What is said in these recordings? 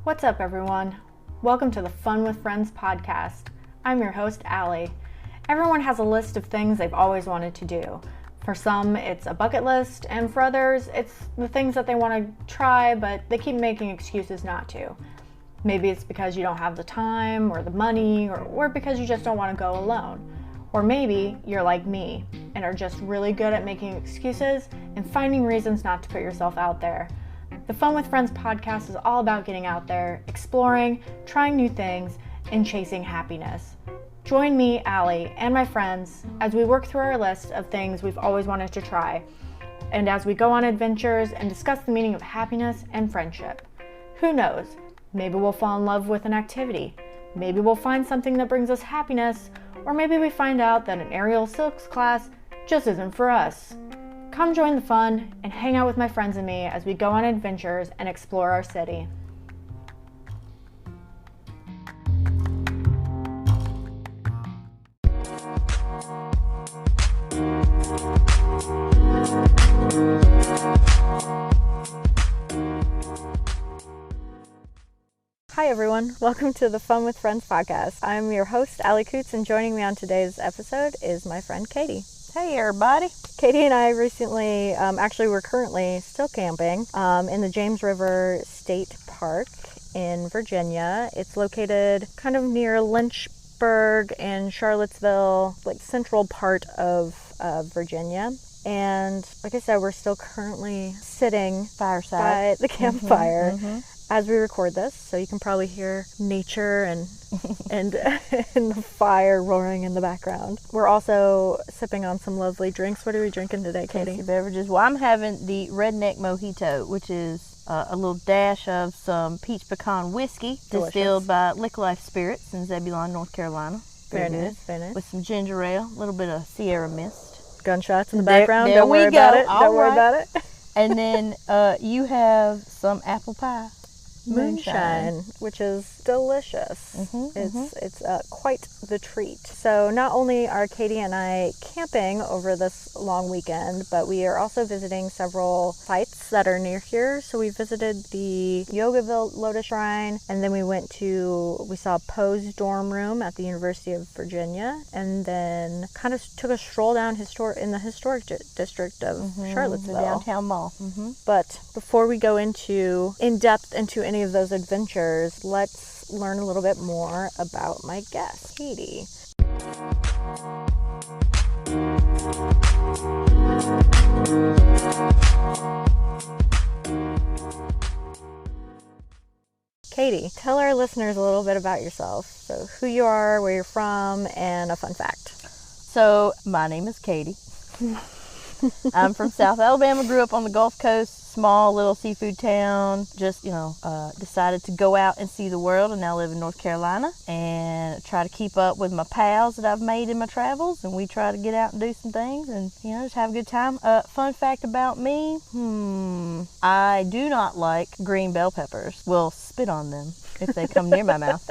What's up, everyone? Welcome to the Fun with Friends podcast. I'm your host, Allie. Everyone has a list of things they've always wanted to do. For some, it's a bucket list, and for others, it's the things that they want to try, but they keep making excuses not to. Maybe it's because you don't have the time or the money, or because you just don't want to go alone. Or maybe you're like me and are just really good at making excuses and finding reasons not to put yourself out there. The Fun with Friends podcast is all about getting out there, exploring, trying new things, and chasing happiness. Join me, Allie, and my friends as we work through our list of things we've always wanted to try, and as we go on adventures and discuss the meaning of happiness and friendship. Who knows? Maybe we'll fall in love with an activity. Maybe we'll find something that brings us happiness, or maybe we find out that an aerial silks class just isn't for us. Come join the fun and hang out with my friends and me as we go on adventures and explore our city. Hi everyone, welcome to the Fun with Friends podcast. I'm your host, Allie Coots, and joining me on today's episode is my friend Katie. Hey everybody. Katie and I recently, we're currently still camping in the James River State Park in Virginia. It's located kind of near Lynchburg and Charlottesville, like central part of Virginia. And like I said, we're still currently sitting Fireside by the campfire as we record this, so you can probably hear nature and and the fire roaring in the background. We're also sipping on some lovely drinks. What are we drinking today, Katie? Tasty beverages. Well, I'm having the Redneck Mojito, which is a little dash of some peach pecan whiskey, Delicious. Distilled by Lick Life Spirits in Zebulon, North Carolina. Very good. nice, very nice. With some ginger ale, a little bit of Sierra Mist. Gunshots in the background. There Don't worry we about go. it. All Don't worry right. about it. And then you have some apple pie. Moonshine, which is delicious. It's quite the treat. So not only are Katie and I camping over this long weekend, but we are also visiting several sites that are near here. So we visited the Yogaville LOTUS Shrine, and then we saw Poe's dorm room at the University of Virginia, and then kind of took a stroll down in the historic district of Charlottesville. The downtown mall. But before we go in depth into any of those adventures, let's learn a little bit more about my guest, Katie. Katie, tell our listeners a little bit about yourself. So who you are, where you're from, and a fun fact. So, my name is Katie. I'm from South Alabama, grew up on the Gulf Coast, small little seafood town. Just, decided to go out and see the world, and now live in North Carolina and try to keep up with my pals that I've made in my travels, and we try to get out and do some things and, just have a good time. Fun fact about me, I do not like green bell peppers. Will spit on them if they come near my mouth.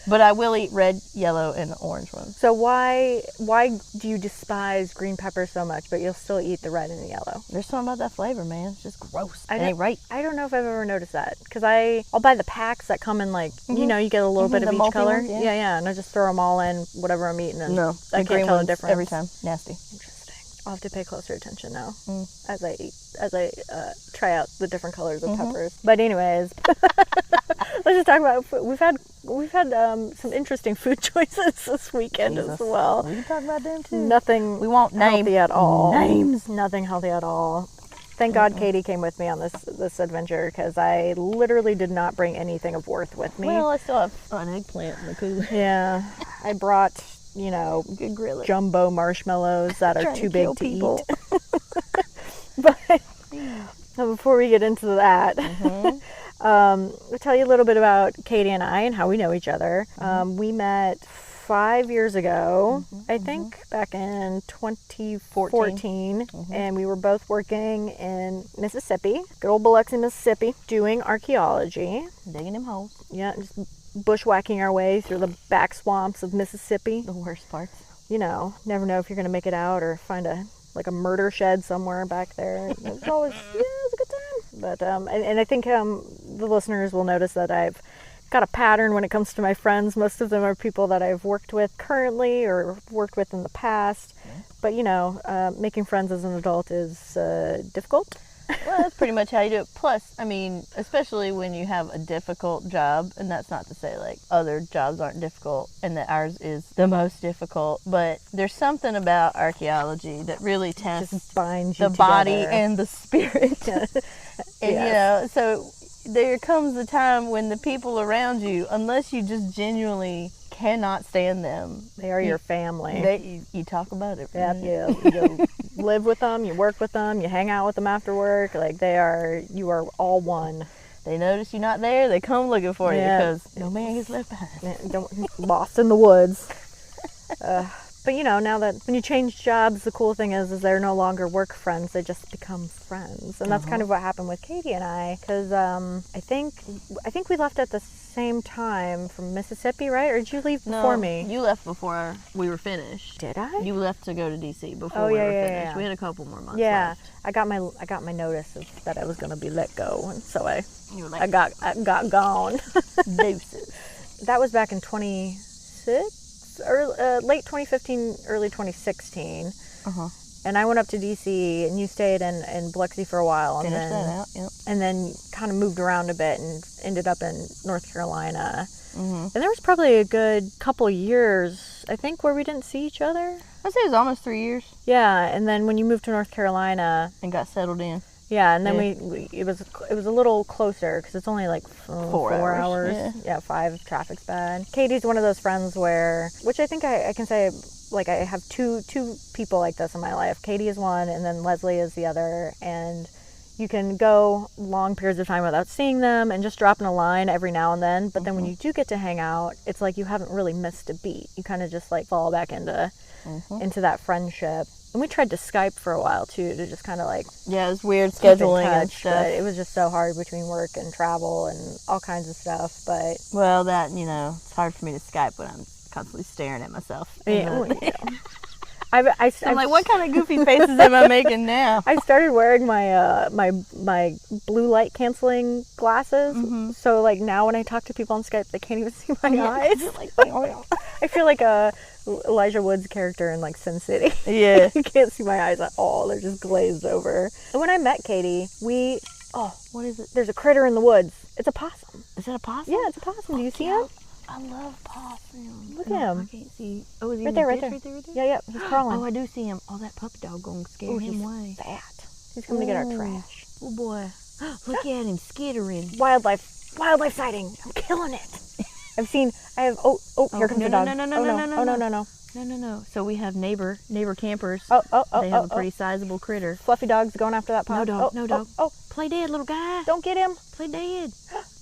But I will eat red, yellow, and orange ones. So why do you despise green peppers so much, but you'll still eat the red and the yellow? There's something about that flavor, man. It's just gross. It ain't right. I don't know if I've ever noticed that, because I'll buy the packs that come in you get a little bit of each color. Ones, yeah. And I just throw them all in whatever I'm eating, and no, I can't tell the difference every time. Nasty. Interesting. I'll have to pay closer attention now as I try out the different colors of peppers. But anyways, let's just talk about food. We've had some interesting food choices this weekend as well. We can talk about them too. Nothing. We won't name healthy at all. Names. Nothing healthy at all. Thank God Katie came with me on this adventure, because I literally did not bring anything of worth with me. Well, I still have an eggplant in the cooler. Yeah, I brought Good grill it. jumbo marshmallows that are too big to eat. But before we get into that, I'll tell you a little bit about Katie and I and how we know each other. We met 5 years ago, I think, back in 2014, and we were both working in Mississippi, good old Biloxi, Mississippi, doing archaeology. Digging them holes. Yeah, just bushwhacking our way through the back swamps of Mississippi. The worst parts. Never know if you're going to make it out or find a murder shed somewhere back there. It was always, it was a good time. But, and I think the listeners will notice that I've got a pattern when it comes to my friends. Most of them are people that I've worked with currently or worked with in the past. But, you know, making friends as an adult is difficult. Well, that's pretty much how you do it. Plus, I mean, especially when you have a difficult job, and that's not to say like other jobs aren't difficult and that ours is the most difficult, but there's something about archaeology that really tests Just binds the you body together. and the spirit. And you know, so there comes a time when the people around you, unless you just genuinely cannot stand them, They are your family. you talk about it. Yep, you go live with them, you work with them, you hang out with them after work. Like you are all one. They notice you're not there, they come looking for you Yeah. because no man gets left behind. Lost in the woods. But you know, now that when you change jobs, the cool thing is they're no longer work friends; they just become friends, and that's kind of what happened with Katie and I. Because I think we left at the same time from Mississippi, right? Or did you leave before me? You left before we were finished. Did I? You left to go to DC before we were finished. Yeah. We had a couple more months Yeah, left. I got my notice that I was going to be let go, and so You were I got gone. deuces. That was back in 26. Late 2015, early 2016, and I went up to DC, and you stayed in Biloxi for a while, and Finished that out, yep. and then kind of moved around a bit and ended up in North Carolina. And there was probably a good couple years, I think, where we didn't see each other. I'd say it was almost 3 years. Yeah, and then when you moved to North Carolina, And got settled in. yeah, and then it was a little closer because it's only like 4 hours. Yeah. 5 if traffic's bad. Katie's one of those friends which I think I can say, like, I have two people like this in my life. Katie is one, and then Leslie is the other, and you can go long periods of time without seeing them and just dropping a line every now and then. But then when you do get to hang out, it's like you haven't really missed a beat. You kind of just like fall back into that friendship. And we tried to Skype for a while too, to just kind of like Yeah, it was weird keep in scheduling and touch, stuff. but it was just so hard between work and travel and all kinds of stuff. But Well, that, you know, it's hard for me to Skype when I'm constantly staring at myself. I'm I'm like, what kind of goofy faces am I making now? I started wearing my my blue light canceling glasses. So like now when I talk to people on Skype, they can't even see my eyes. I feel like a Elijah Wood's character in like Sin City. Yeah. You can't see my eyes at all. They're just glazed over. And when I met Katie, What is it? there's a critter in the woods. It's a possum. Is that a possum? Yeah, it's a possum. Do you see him? I love possums. Look at him. I can't see. Oh, is he Right in there, the right ditch there. right there? Yeah, he's crawling. Oh, I do see him. Oh, that puppy dog gonna scare him away. Fat. He's coming to get our trash. Oh boy. Look at him skittering. Wildlife sighting. I'm killing it. Here comes the dog. No. So we have neighbor campers. They have a pretty sizable critter. Fluffy dog's going after that possum. No dog. Oh, Play dead, little guy. don't get him. Play dead.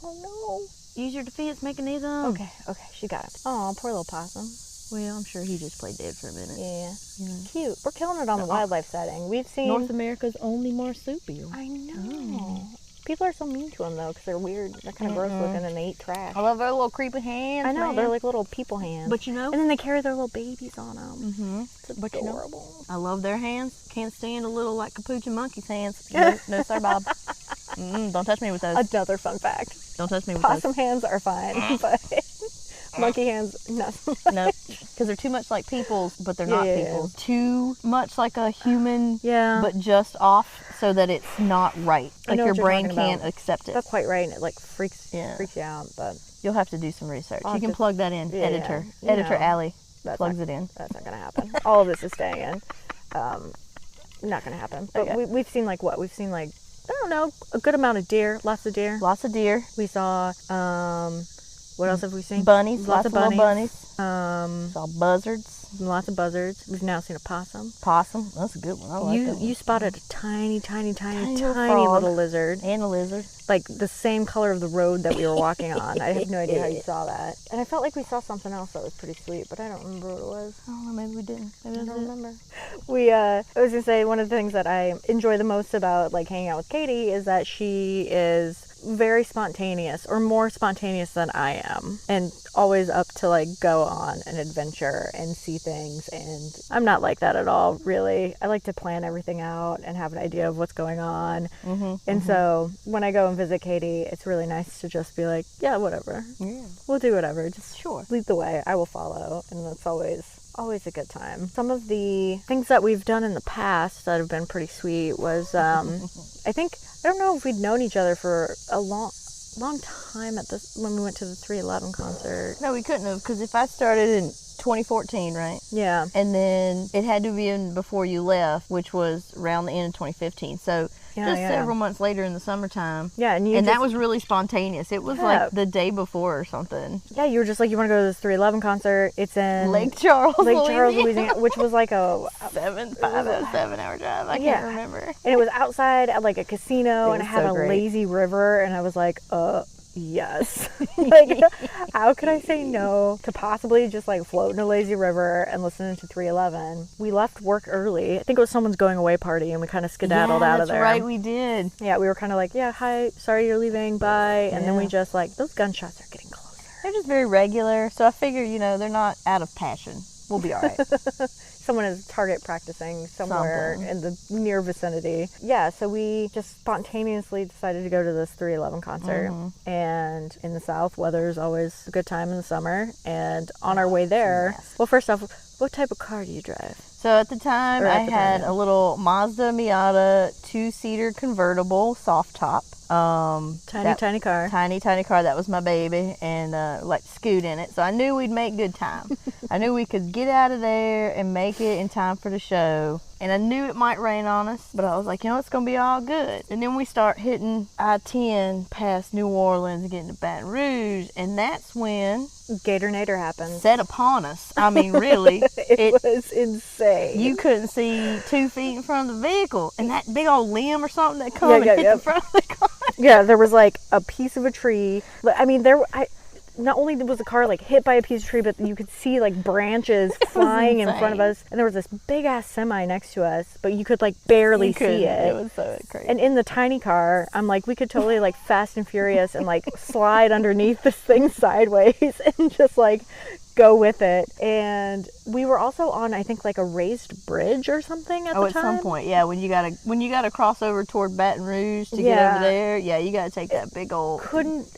Oh Use your defense mechanism. no. Okay, she got it. Oh, poor little possum. Well, I'm sure he just played dead for a minute. Yeah. You know. Cute. We're killing it on the wildlife setting. We've seen North America's only marsupial. I know. People are so mean to them though, because they're weird. They're kind of gross looking, and they eat trash. I love their little creepy hands. I know. man. They're like little people hands. But you know, and then they carry their little babies on them. It's But you know, adorable. I love their hands. Can't stand a little like Capuchin monkey's hands. No, sir, Bob. Don't touch me with those. Another fun fact. Don't touch me with Possum hands are fine, but monkey hands, no. No, because they're too much like people's, but they're not Yeah. people's. Too much like a human, Yeah. but just off so that it's not right. I Like know your what you're brain talking can't about. accept it. Not quite right, and it like freaks you out. But You'll have to do some research. I'll You can just- plug that in. yeah, Editor you know, Allie that's plugs it in. that's not gonna happen. All of this is staying in. Not gonna happen. But Okay. we've seen like what? We've seen like, I don't know, a good amount of deer. Lots of deer. Lots of deer. We saw. What else have we seen? Bunnies. Lots of little bunnies. Saw buzzards. Lots of buzzards. We've now seen a possum. Possum. That's a good one. I like that one. You spotted a tiny little frog. little lizard. And a lizard. Like the same color of the road that we were walking on. I have no idea how you saw that. And I felt like we saw something else that was pretty sweet, but I don't remember what it was. I don't know, maybe we didn't. Maybe I that's don't it. remember. I was gonna say one of the things that I enjoy the most about like hanging out with Katie is that she is very spontaneous, or more spontaneous than I am, and always up to like go on an adventure and see things. And I'm not like that at all, really. I like to plan everything out and have an idea of what's going on. And so when I go and visit Katie, it's really nice to just be like, yeah, whatever. Yeah. We'll do whatever. Just lead the way. I will follow. And that's always a good time. Some of the things that we've done in the past that have been pretty sweet was, I don't know if we'd known each other for a long time when we went to the 311 concert. No, we couldn't have, because if I started in 2014, right? Yeah. And then it had to be in before you left, which was around the end of 2015. So several months later in the summertime. Yeah, and that was really spontaneous. It was like the day before or something. Yeah, you were just like, you want to go to this 311 concert? It's in Lake Charles, Louisiana, which was like a 7-hour drive. I can't remember. And it was outside at like a casino, and it had a lazy river, and I was like, yes. Like, how could I say no to possibly just like float in a lazy river and listen to 311? We left work early. I think it was someone's going away party, and we kind of skedaddled out of there. That's right, we did. Yeah, we were kind of like, yeah, hi, sorry you're leaving, bye. And then we just like, those gunshots are getting closer. They're just very regular, so I figure, they're not out of passion. We'll be all right. Someone is target practicing somewhere in the near vicinity. Yeah, so we just spontaneously decided to go to this 311 concert. And in the South, weather is always a good time in the summer. And on our way there, well, first off, what type of car do you drive? So at the time, I had a little Mazda Miata 2-seater convertible soft top. Tiny car. Tiny car. That was my baby, and like scoot in it. So I knew we'd make good time. I knew we could get out of there and make it in time for the show. And I knew it might rain on us, but I was like, it's going to be all good. And then we start hitting I-10 past New Orleans and getting to Baton Rouge, and that's when Gator Nader happened. Set upon us. I mean, really. it was insane. You couldn't see 2 feet in front of the vehicle, and that big old limb or something that come and hit the front of the car. Yeah, there was like a piece of a tree. I mean, not only was the car like hit by a piece of tree, but you could see like branches flying in front of us. And there was this big ass semi next to us, but you could like barely see it. It was so crazy. And in the tiny car, I'm like, we could totally like Fast and Furious and like slide underneath this thing sideways and just like go with it. And we were also on, I think, like a raised bridge or something at the time. At some point, yeah. When you gotta cross over toward Baton Rouge to get over there, you gotta take that big old.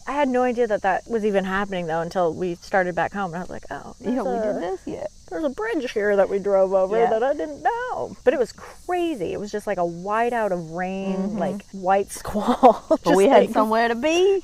I had no idea that was even happening though until we started back home, and I was like, we did this, there's a bridge here that we drove over that I didn't know. But it was crazy. It was just like a whiteout of rain, like white squall. But we had somewhere to be.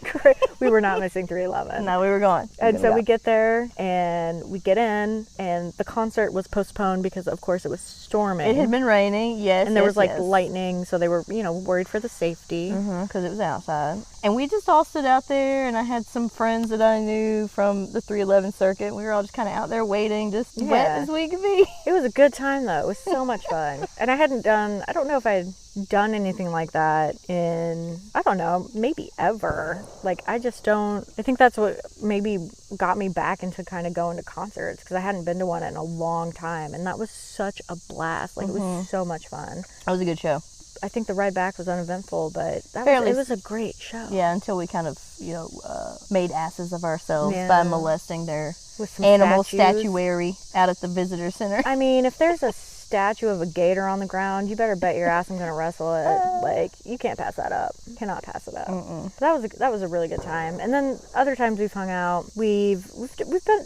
We were not missing 311. No, we were going. And so we get there and we get in, and the concert was postponed because, of course, it was storming. It had been raining, yes. And there was like lightning, so they were, worried for the safety. Because it was outside. And we just all stood out there, and I had some friends that I knew from the 311 circuit. We were all just kind of out there waiting, just wet as we could be. It was a good time, though. It was so much fun. And I don't know if I had done anything like that in, I don't know, maybe ever. Like, I think that's what maybe got me back into kind of going to concerts, because I hadn't been to one in a long time. And that was such a blast. Like, it was so much fun. That was a good show. I think the ride back was uneventful, but it was a great show. Yeah, until we kind of, made asses of ourselves by molesting their animal statuary out at the visitor center. I mean, if there's a statue of a gator on the ground, you better bet your ass I'm gonna wrestle it. Like, you can't pass that up. Cannot pass it up. But that was a really good time. And then other times we've hung out, we've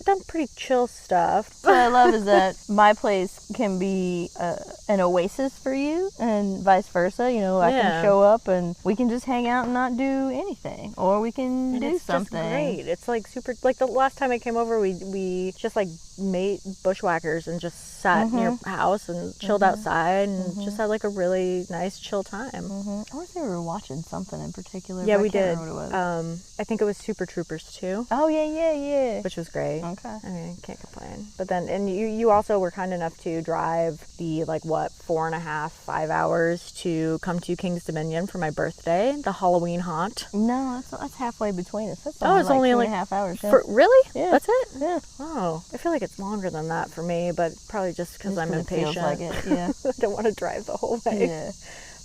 done pretty chill stuff. What I love is that my place can be an oasis for you, and vice versa. I can show up and we can just hang out and not do anything, or we can do something. Just great. It's like super. Like the last time I came over, we just like made bushwhackers and just sat near your house and chilled outside and just had like a really nice chill time. I want to say we were watching something in particular. Yeah, we did. What it was. I think it was Super Troopers 2. Oh yeah. Which was great. Okay. I mean, can't complain. But then, and you also were kind enough to drive the 4.5-5 hours to come to King's Dominion for my birthday, the Halloween haunt. No, that's halfway between us. That's it's only 2.5 hours. Yeah. Really? Yeah. That's it? Yeah. Oh, I feel like it's longer than that for me, but probably just because I'm impatient. Feels like it. Yeah. I don't want to drive the whole way. Yeah.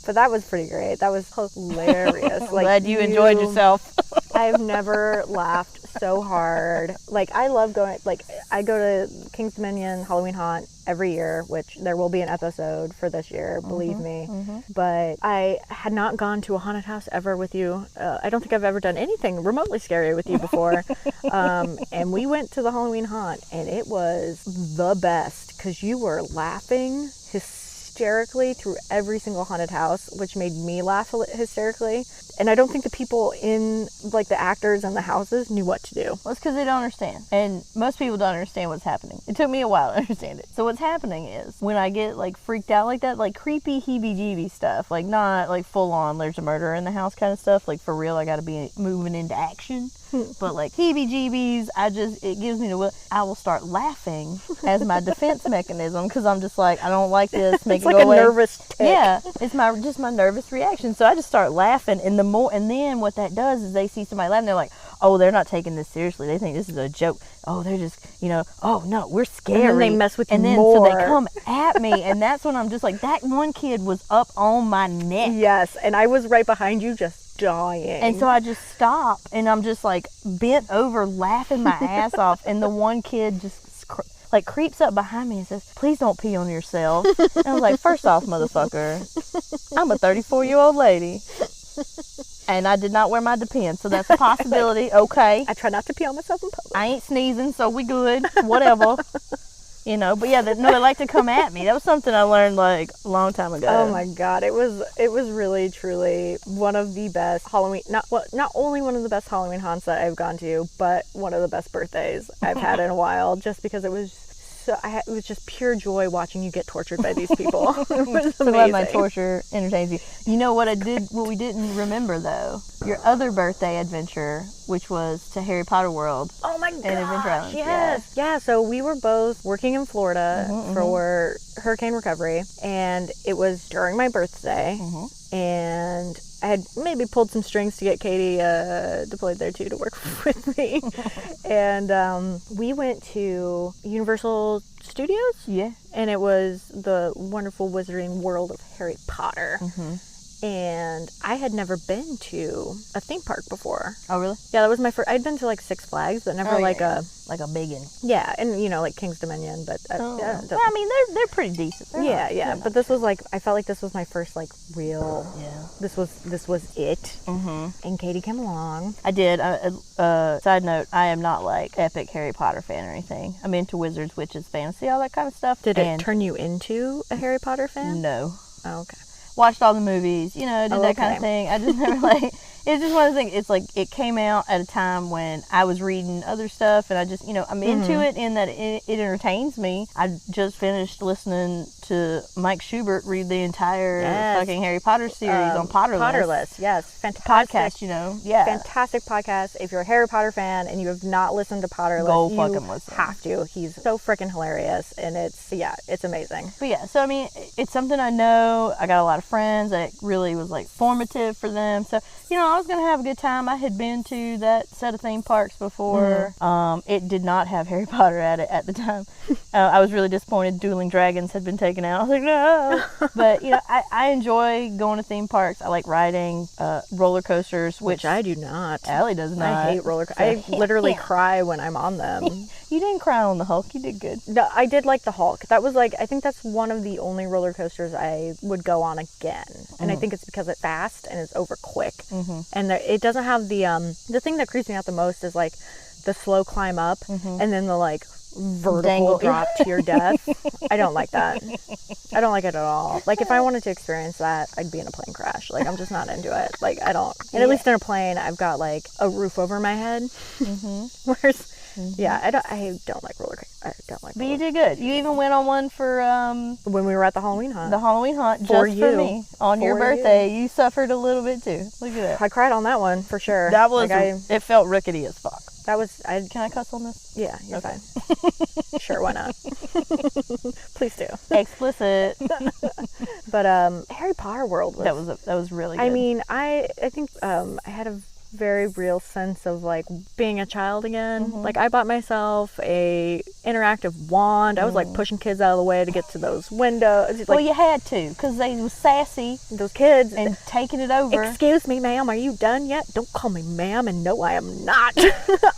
But that was pretty great. That was hilarious. Like, glad you enjoyed yourself. I've never laughed so hard. Like, I love going, like, I go to King's Dominion Halloween Haunt every year, which there will be an episode for this year, believe me. But I had not gone to a haunted house ever with you. I don't think I've ever done anything remotely scary with you before. And we went to the Halloween Haunt, and it was the best because you were laughing hysterically through every single haunted house, which made me laugh hysterically. And I don't think the people in, like, the actors and the houses knew what to do. Well, it's because they don't understand. And most people don't understand what's happening. It took me a while to understand it. So what's happening is, when I get, like, freaked out like that, like, creepy heebie-jeebie stuff, like, not, like, full-on, there's a murderer in the house kind of stuff, like, for real, I gotta be moving into action. But, like, heebie-jeebies, it gives me the will. I will start laughing as my defense mechanism, because I'm just like, I don't like this, make it go away. It's like a nervous tick. Yeah, it's just my nervous reaction. So I just start laughing, and then what that does is they see somebody laughing, they're like, oh, they're not taking this seriously. They think this is a joke. Oh, they're just, oh no, we're scary. And then they mess with you more. So they come at me, and that's when I'm just like, that one kid was up on my neck. Yes, and I was right behind you, just dying. And so I just stop, and I'm just like bent over, laughing my ass off, and the one kid just like creeps up behind me and says, please don't pee on yourself. And I was like, first off, motherfucker, I'm a 34-year-old lady. And I did not wear my Depends, so that's a possibility. Okay. I try not to pee on myself in public. I ain't sneezing, so we good. Whatever. But yeah, they like to come at me. That was something I learned, like, a long time ago. Oh my God. It was really, truly one of the best Halloween, not only one of the best Halloween haunts that I've gone to, but one of the best birthdays I've had in a while, just because it was it was just pure joy watching you get tortured by these people. It was so amazing. glad my torture entertains you. You know what what we didn't remember, though? Your other birthday adventure, which was to Harry Potter World. Oh my God. And Adventure Island. Yes. Yeah, so we were both working in Florida for hurricane recovery, and it was during my birthday. And I had maybe pulled some strings to get Katie deployed there too to work with me. And we went to Universal Studios. Yeah. And it was the wonderful wizarding world of Harry Potter. And I had never been to a theme park before. Oh, really? Yeah, that was my first. I'd been to like Six Flags, but never like a big one. Yeah, and like King's Dominion, but yeah, well, I mean, they're pretty decent. Yeah. But this was like, I felt like this was my first like real. Yeah. This was it. And Katie came along. I did. Side note: I am not like epic Harry Potter fan or anything. I'm into wizards, witches, fantasy, all that kind of stuff. Did it turn you into a Harry Potter fan? No. Oh, okay. Watched all the movies, did that kind of thing. I just never it's just one of the things. It's like it came out at a time when I was reading other stuff, and I just, I'm into it in that it entertains me. I just finished listening to Mike Schubert read the entire fucking Harry Potter series on Potterless. Yes, fantastic podcast. Yeah, fantastic podcast. If you're a Harry Potter fan and you have not listened to Potterless, go fucking listen. Have to. He's so freaking hilarious, and it's amazing. But yeah, so I mean, it's something I know. I got a lot of friends that really was like formative for them. So I was gonna have a good time. I had been to that set of theme parks before. It did not have Harry Potter at it at the time. I was really disappointed. Dueling Dragons had been taken out. I was like, no. But I enjoy going to theme parks. I like riding roller coasters, which I do not. Allie does not. I hate roller coasters. I literally cry when I'm on them. You didn't cry on the Hulk. You did good. No, I did like the Hulk. That was like, I think that's one of the only roller coasters I would go on again. And I think it's because it's fast and it's over quick. And it doesn't have the thing that creeps me out the most is like the slow climb up and then the like vertical drop to your death. I don't like that. I don't like it at all. Like if I wanted to experience that, I'd be in a plane crash. Like I'm just not into it. Like I don't. And at least in a plane, I've got like a roof over my head. Whereas I don't like roller coasters. I don't like. But you did good. You even went on one for when we were at the Halloween Haunt. The Halloween Haunt for me on your birthday. You suffered a little bit too. Look at that. I cried on that one for sure. That was. It felt rickety as fuck. That was. Can I cuss on this? Yeah, you're fine. Sure, why not? Please do. Explicit. But Harry Potter World was. That was really good. I mean, I think I had a very real sense of like being a child again. Like I bought myself a interactive wand. I was like pushing kids out of the way to get to those windows. Like, well, you had to, because they was sassy, those kids, and taking it over. Excuse me, ma'am, are you done yet? Don't call me ma'am, and no, I am not.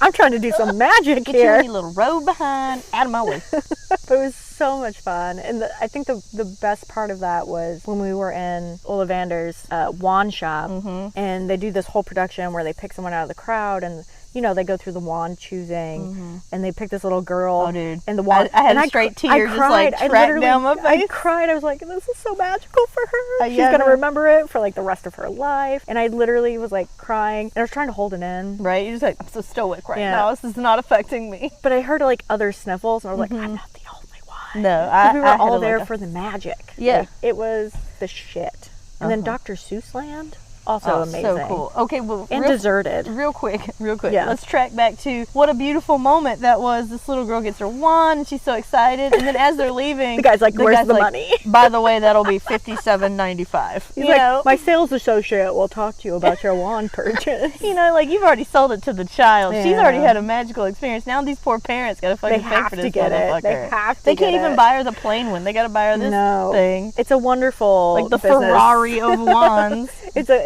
I'm trying to do some magic Get here. Get your little robe behind, out of my way. It was so much fun. And I think the best part of that was when we were in Ollivander's wand shop, and they do this whole production where they pick someone out of the crowd, and you know, they go through the wand choosing, and they pick this little girl. Oh, dude. And the wand. I had a straight tear just like track down my face. I cried. I was like, this is so magical for her. She's going to remember it for like the rest of her life. And I literally was like crying. And I was trying to hold it in. Right? You're just like, I'm so stoic right now. This is not affecting me. But I heard like other sniffles, and I was like, I'm not the only one. No, we were all there for the magic. Yeah. Like, it was the shit. And then Dr. Seuss Land. Also amazing. So cool. Okay, well, and deserted. Real quick. Yeah. Let's track back to what a beautiful moment that was. This little girl gets her wand, and she's so excited. And then as they're leaving, the guy's like, "Where's the money?" By the way, that'll be $57.95. He's like, "My sales associate will talk to you about your wand purchase." You know, like you've already sold it to the child. Yeah. She's already had a magical experience. Now these poor parents gotta fucking pay for this motherfucker. They have to. They can't even buy her the plain one. They gotta buy her this thing. It's a wonderful, like the business. Ferrari of wands.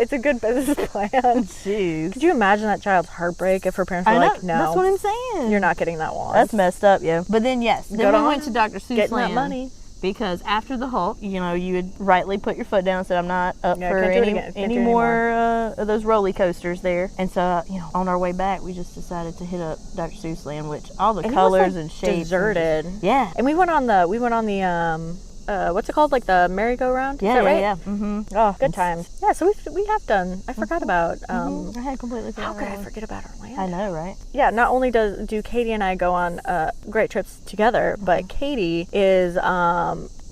It's a good business plan. Jeez. Could you imagine that child's heartbreak if her parents were like, no. That's what I'm saying. You're not getting that wand. That's messed up, yeah. But then, yes. Then we went to Dr. Seuss Land. That money. Because after the Hulk, you know, you had rightly put your foot down and said, I'm not up for any more of those roller coasters there. And so, you know, on our way back, we just decided to hit up Dr. Seuss Land, which all the colors and shapes. Deserted. Yeah. And we went on the what's it called? Like the merry-go-round? Yeah, right? yeah. Mm-hmm. Oh, good times. Yeah, so we have done. I forgot about. I had completely forgot. How could I forget about Orlando? I know, right? Yeah. Not only do Katie and I go on great trips together, but Katie is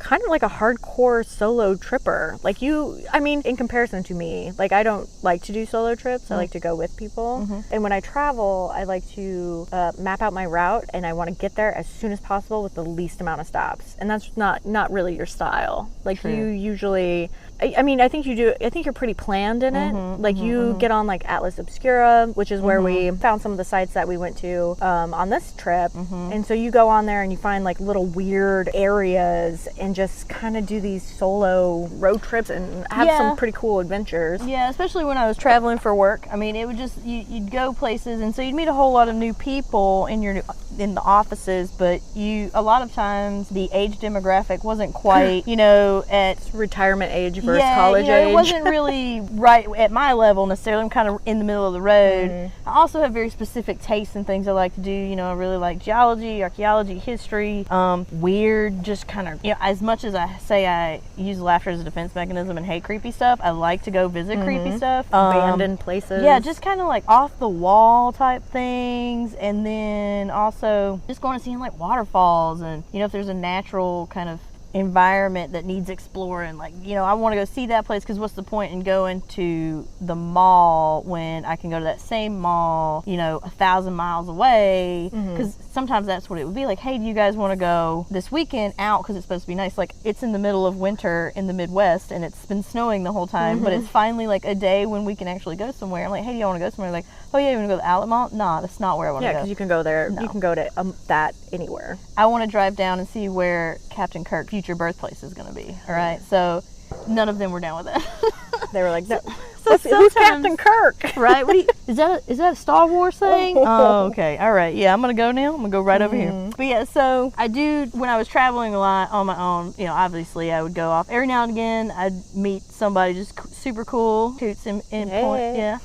kind of like a hardcore solo tripper. Like in comparison to me, like I don't like to do solo trips. I like to go with people. And when I travel, I like to map out my route, and I want to get there as soon as possible with the least amount of stops. And that's not really your style. Like you usually, I think you do. I think you're pretty planned in it. Like you get on like Atlas Obscura, which is where we found some of the sites that we went to on this trip. And so you go on there and you find like little weird areas and just kind of do these solo road trips and have some pretty cool adventures. Yeah, especially when I was traveling for work. I mean, it would just you'd go places, and so you'd meet a whole lot of new people in the offices, but a lot of times the age demographic wasn't quite, at retirement age versus college age. It wasn't really right at my level necessarily. I'm kind of in the middle of the road. I also have very specific tastes and things I like to do. I really like geology, archaeology, history, weird, just kind of, as much as I say I use laughter as a defense mechanism and hate creepy stuff, I like to go visit creepy stuff. Abandoned places. Yeah, just kind of like off the wall type things, and then also just going to see like waterfalls, and if there's a natural kind of environment that needs exploring, like I want to go see that place, because what's the point in going to the mall when I can go to that same mall 1,000 miles away? Because sometimes that's what it would be like, hey, do you guys want to go this weekend out because it's supposed to be nice? Like, it's in the middle of winter in the Midwest and it's been snowing the whole time, but it's finally like a day when we can actually go somewhere. I'm like, hey, do you want to go somewhere? Like, oh yeah, you want to go to the Allan Mall? Nah, that's not where I want to go. Yeah, because you can go there. No. You can go to that anywhere. I want to drive down and see where Captain Kirk's future birthplace is going to be. All right, so none of them were down with that. They were like, no. Who's Captain Kirk? Right? Is that a Star Wars thing? Oh, okay. All right. Yeah, I'm going to go now. I'm going to go right over here. But yeah, so I do, when I was traveling a lot on my own, obviously I would go off. Every now and again, I'd meet somebody just super cool, toots in point. Yeah.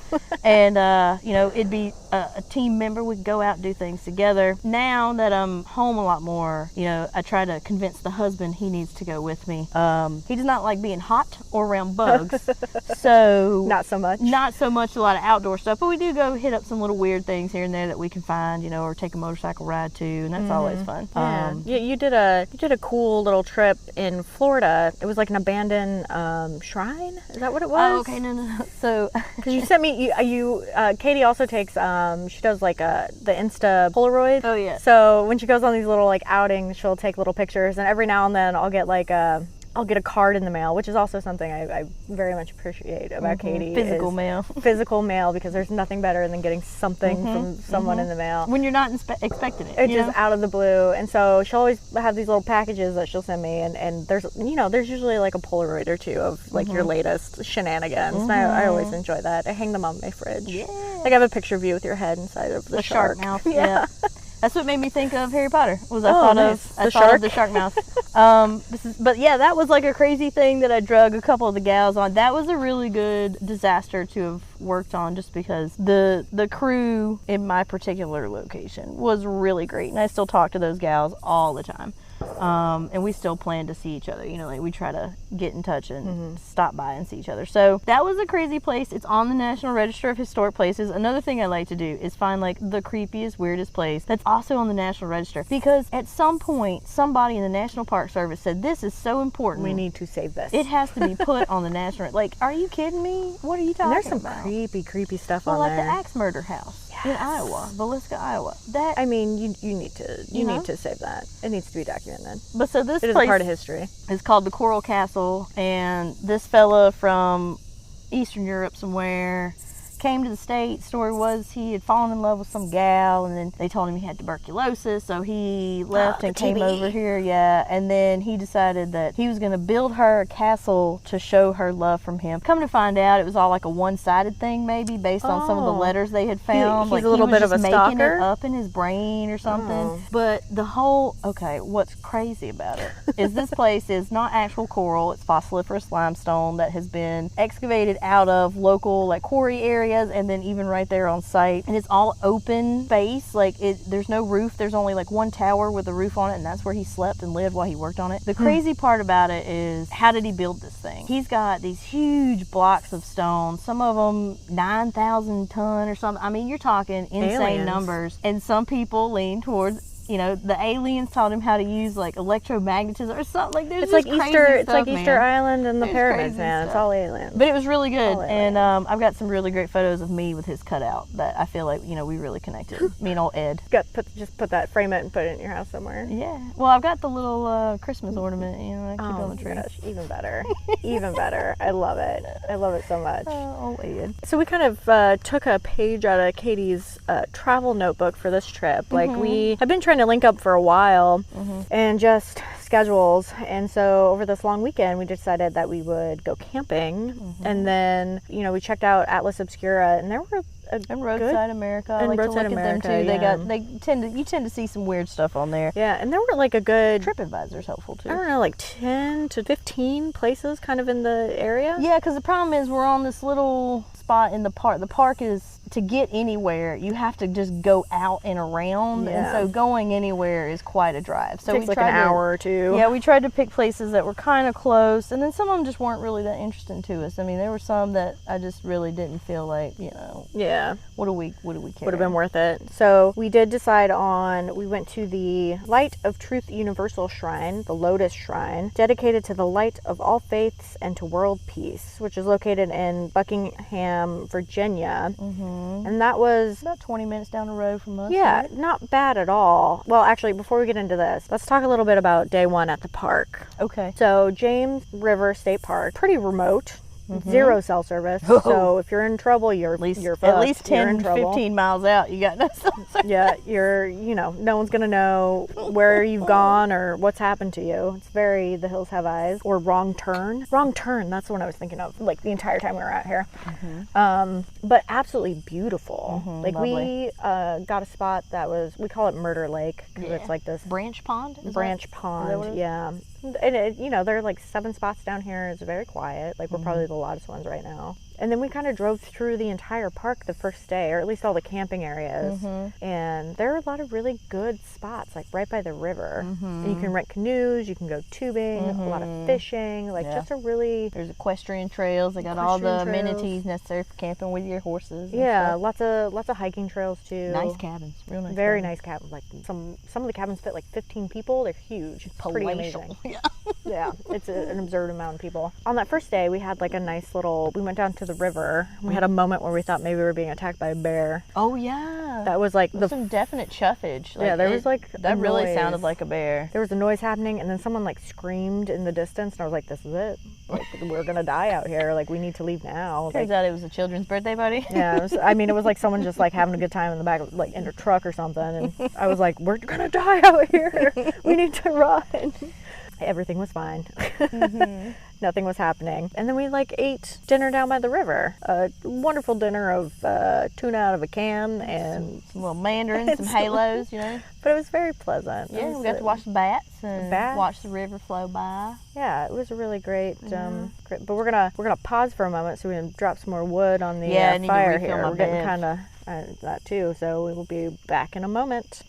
And, it'd be a team member. We'd go out and do things together. Now that I'm home a lot more, I try to convince the husband he needs to go with me. He does not like being hot or around bugs. So not so much a lot of outdoor stuff, but we do go hit up some little weird things here and there that we can find, or take a motorcycle ride to, and that's always fun. Yeah. You did a cool little trip in Florida. It was like an abandoned shrine. Is that what it was? Oh, okay, no. So because you sent me, Katie also takes she does like the Insta Polaroid. Oh yeah. So when she goes on these little like outings, she'll take little pictures, and every now and then I'll get like I'll get a card in the mail, which is also something I very much appreciate about Katie. Physical mail. Physical mail, because there's nothing better than getting something from someone in the mail. When you're not expecting it. It's just out of the blue. And so she'll always have these little packages that she'll send me, and there's, you know, there's usually like a Polaroid or two of like your latest shenanigans. And I always enjoy that. I hang them on my fridge. Yeah. Like I have a picture of you with your head inside of the shark mouth. Yeah. That's what made me think of Harry Potter. I thought of the shark mouth. But yeah, that was like a crazy thing that I drug a couple of the gals on. That was a really good disaster to have worked on, just because the crew in my particular location was really great, and I still talk to those gals all the time. And we still plan to see each other. You know, like we try to get in touch and stop by and see each other. So that was a crazy place. It's on the National Register of Historic Places. Another thing I like to do is find like the creepiest, weirdest place that's also on the National Register, because at some point somebody in the National Park Service said, this is so important, we need to save this. It has to be put on the National. Like, are you kidding me? What are you talking about? And there's some creepy stuff on like there. the Axe Murder House. In Iowa, Villisca, Iowa. That, I mean, you need to save that. It needs to be documented. But so this place is a part of history. It's called the Coral Castle, and this fella from Eastern Europe somewhere came to the States. Story was he had fallen in love with some gal, and then they told him he had tuberculosis, so he left and came over here. And then he decided that he was going to build her a castle to show her love from him. Come to find out, it was all like a one-sided thing, maybe based on some of the letters they had found. He's like a little he was bit of a making stalker. it up in his brain or something. But the whole what's crazy about it is this place is not actual coral. It's fossiliferous limestone that has been excavated out of local like quarry areas, and then even right there on site, and it's all open space. Like there's no roof. There's only like one tower with a roof on it, and that's where he slept and lived while he worked on it. The crazy part about it is, how did he build this thing? He's got these huge blocks of stone, some of them 9,000 ton or something. I mean, you're talking insane numbers. And some people lean towards, you know, the aliens taught him how to use like electromagnetism or something. Like it's like Easter Island and the pyramids, man. It's all aliens. But it was really good, and I've got some really great photos of me with his cutout that I feel like, you know, we really connected. Me and old Ed. Just put that, frame it and put it in your house somewhere. Yeah. Well, I've got the little Christmas ornament, you know, I keep on the tree. Gosh, even better. Even better. I love it. I love it so much. Old Ed. So we kind of took a page out of Katie's travel notebook for this trip. Like we have been trying to link up for a while and just schedules, and so over this long weekend we decided that we would go camping, and then, you know, we checked out Atlas Obscura, and there were and Roadside America. I like to look at them too. You tend to see some weird stuff on there. Yeah, and there were like a good TripAdvisor's helpful too. I don't know, like 10 to 15 places kind of in the area. Yeah, because the problem is we're on this little spot in the park. The park is, to get anywhere, you have to just go out and around, and so going anywhere is quite a drive. So it takes like an hour or two. Yeah, we tried to pick places that were kind of close, and then some of them just weren't really that interesting to us. I mean, there were some that I just really didn't feel like, you know. Yeah. What do we care? Would have been worth it. So we did decide on, we went to the Light of Truth Universal Shrine, the Lotus Shrine, dedicated to the light of all faiths and to world peace, which is located in Buckingham, Virginia. And that was about 20 minutes down the road from us. Yeah, right? Not bad at all. Well, actually, before we get into this, let's talk a little bit about day one at the park. Okay. So James River State Park, pretty remote. Zero cell service. So if you're in trouble, you're fucked. At least 10, 15 miles out, you got no cell service. Yeah, no one's going to know where you've gone or what's happened to you. It's very The Hills Have Eyes, or Wrong Turn. Wrong Turn, that's the one I was thinking of, like the entire time we were out here. But absolutely beautiful. Like lovely. we got a spot that was, we call it Murder Lake, because it's like this branch pond. Pond, yeah. And it, there are like 7 spots down here. It's very quiet. Like we're probably the loudest ones right now. And then we kind of drove through the entire park the first day, or at least all the camping areas. And there are a lot of really good spots, like right by the river. And you can rent canoes, you can go tubing, a lot of fishing, just a really... There's equestrian trails. They got all the amenities necessary for camping with your horses. Yeah, lots of hiking trails too. Nice cabins, real nice. Very nice cabins. Like some of the cabins fit like 15 people. They're huge. It's pretty amazing. Yeah, it's an absurd amount of people. On that first day, we had like a nice little... We went down to the river. We had a moment where we thought maybe we were being attacked by a bear. Oh yeah. That was like some definite chuffage. Like, yeah, there was like that really sounded like a bear. There was a noise happening, and then someone like screamed in the distance, and I was like, "This is it. Like, we're gonna die out here. Like, we need to leave now." Turns out it was a children's birthday party. Yeah, it was like someone just like having a good time in the back, like in a truck or something, and I was like, "We're gonna die out here. We need to run." Everything was fine. Nothing was happening. And then we like ate dinner down by the river. A wonderful dinner of tuna out of a can and some little mandarins, some halos, you know. But it was very pleasant. Yeah, we got to watch the bats and watch the river flow by. Yeah, it was a really great. Great. But we're gonna pause for a moment so we can drop some more wood on the fire here. We're getting kind of that too. So we will be back in a moment.